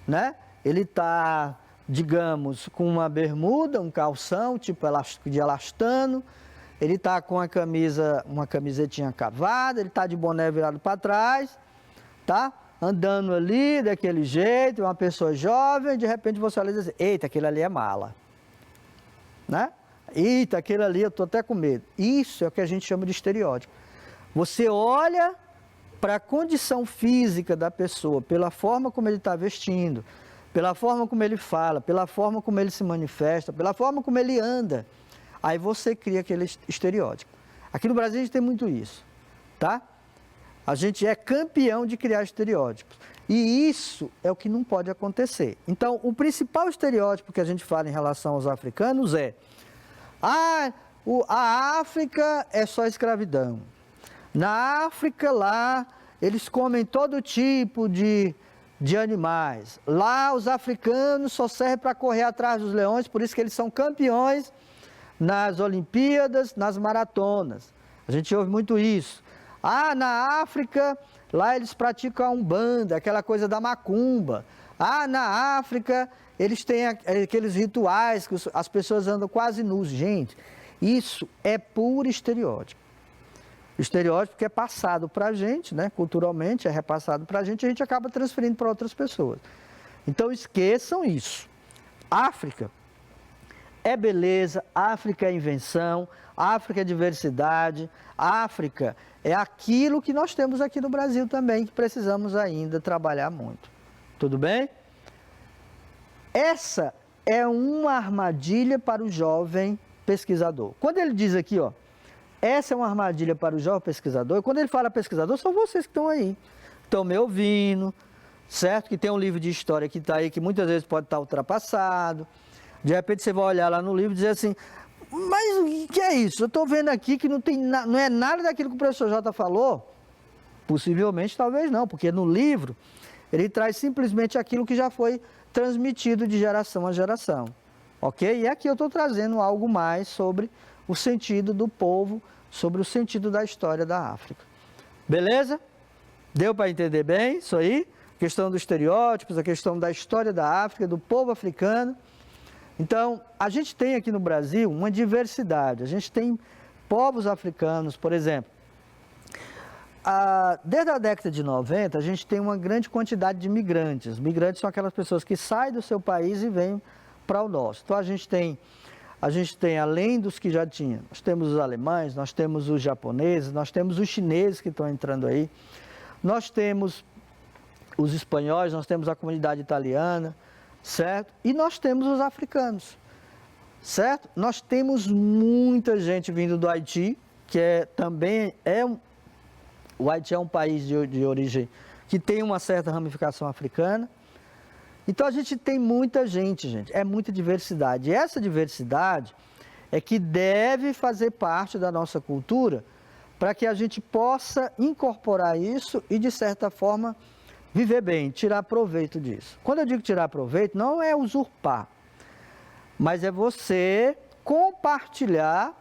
né? Ele está, digamos, com uma bermuda, um calção, tipo de elastano, ele está com uma camisetinha cavada, ele está de boné virado para trás, tá? Andando ali daquele jeito, uma pessoa jovem, e de repente você olha e diz assim, eita, aquele ali é mala, né? Eita, aquele ali eu estou até com medo. Isso é o que a gente chama de estereótipo. Você olha para a condição física da pessoa, pela forma como ele está vestindo, pela forma como ele fala, pela forma como ele se manifesta, pela forma como ele anda. Aí você cria aquele estereótipo. Aqui no Brasil a gente tem muito isso, tá? A gente é campeão de criar estereótipos. E isso é o que não pode acontecer. Então, o principal estereótipo que a gente fala em relação aos africanos é a África é só escravidão. Na África, lá, eles comem todo tipo de animais. Lá, os africanos só servem para correr atrás dos leões, por isso que eles são campeões nas Olimpíadas, nas maratonas. A gente ouve muito isso. Na África, lá eles praticam a Umbanda, aquela coisa da macumba. Na África, eles têm aqueles rituais que as pessoas andam quase nus. Gente, isso é puro estereótipo. Estereótipo que é passado para a gente, né? Culturalmente é repassado para a gente acaba transferindo para outras pessoas. Então esqueçam isso. África é beleza, África é invenção, África é diversidade, África é aquilo que nós temos aqui no Brasil também, que precisamos ainda trabalhar muito. Tudo bem? Essa é uma armadilha para o jovem pesquisador. Quando ele diz aqui, ó, essa é uma armadilha para o jovem pesquisador, quando ele fala pesquisador, são vocês que estão aí, estão me ouvindo, certo? Que tem um livro de história que está aí, que muitas vezes pode estar ultrapassado. De repente você vai olhar lá no livro e dizer assim, mas o que é isso? Eu estou vendo aqui que não é nada daquilo que o professor Jota falou. Possivelmente, talvez não, porque no livro ele traz simplesmente aquilo que já foi transmitido de geração a geração. Ok? E aqui eu estou trazendo algo mais sobre o sentido do povo, sobre o sentido da história da África. Beleza? Deu para entender bem isso aí? A questão dos estereótipos, a questão da história da África, do povo africano. Então, a gente tem aqui no Brasil uma diversidade. A gente tem povos africanos, por exemplo. Desde a década de 90, a gente tem uma grande quantidade de migrantes. Migrantes são aquelas pessoas que saem do seu país e vêm para o nosso. Então, a gente tem, além dos que já tinha, nós temos os alemães, nós temos os japoneses, nós temos os chineses que estão entrando aí, nós temos os espanhóis, nós temos a comunidade italiana, certo? E nós temos os africanos, certo? Nós temos muita gente vindo do Haiti, que o Haiti é um país de origem que tem uma certa ramificação africana. Então a gente tem muita gente, é muita diversidade. E essa diversidade é que deve fazer parte da nossa cultura para que a gente possa incorporar isso e, de certa forma, viver bem, tirar proveito disso. Quando eu digo tirar proveito, não é usurpar, mas é você compartilhar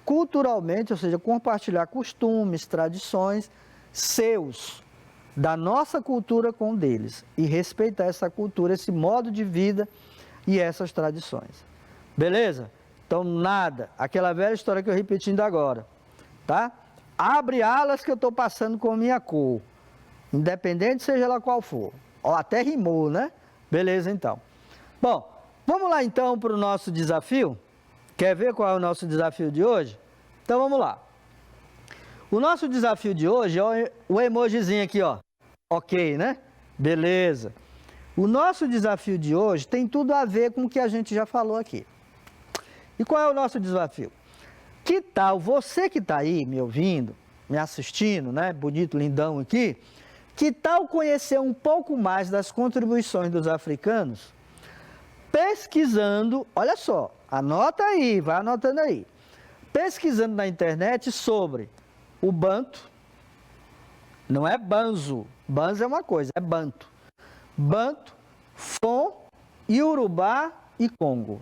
culturalmente, ou seja, compartilhar costumes, tradições seus, da nossa cultura com o deles, e respeitar essa cultura, esse modo de vida e essas tradições. Beleza? Então, nada, aquela velha história que eu repetindo agora, tá? Abre alas que eu estou passando com a minha cor. Independente seja ela qual for. Ó, até rimou, né? Beleza, então. Bom, vamos lá então para o nosso desafio. Quer ver qual é o nosso desafio de hoje? Então vamos lá. O nosso desafio de hoje é o emojizinho aqui, ó. Ok, né? Beleza. O nosso desafio de hoje tem tudo a ver com o que a gente já falou aqui. E qual é o nosso desafio? Que tal você que está aí me ouvindo, me assistindo, né? Bonito, lindão aqui. Que tal conhecer um pouco mais das contribuições dos africanos, pesquisando, olha só, anota aí, vai anotando aí, pesquisando na internet sobre o Banto, não é Banzo, Banzo é uma coisa, é Banto, Fon, Iorubá e Congo.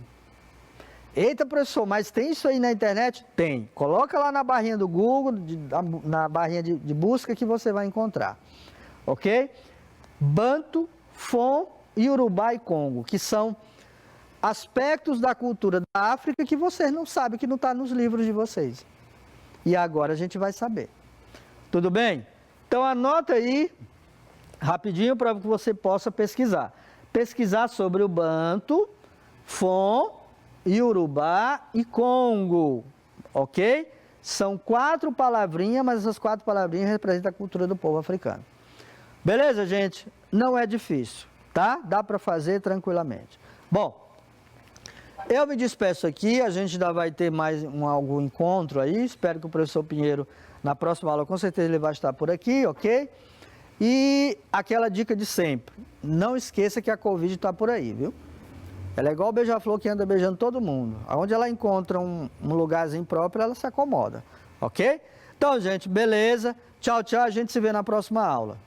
Eita, professor, mas tem isso aí na internet? Tem, coloca lá na barrinha do Google, na barrinha de busca que você vai encontrar. Ok? Banto, Fon, Iorubá e Congo, que são aspectos da cultura da África que vocês não sabem, que não está nos livros de vocês. E agora a gente vai saber. Tudo bem? Então anota aí, rapidinho, para que você possa pesquisar. Pesquisar sobre o Banto, Fon, Iorubá e Congo. Ok? São 4 palavrinhas, mas essas 4 palavrinhas representam a cultura do povo africano. Beleza, gente? Não é difícil, tá? Dá para fazer tranquilamente. Bom, eu me despeço aqui, a gente ainda vai ter mais algum encontro aí, espero que o professor Pinheiro, na próxima aula, com certeza ele vai estar por aqui, ok? E aquela dica de sempre, não esqueça que a Covid está por aí, viu? Ela é igual o beija-flor que anda beijando todo mundo. Onde ela encontra um lugarzinho próprio, ela se acomoda, ok? Então, gente, beleza? Tchau, tchau, a gente se vê na próxima aula.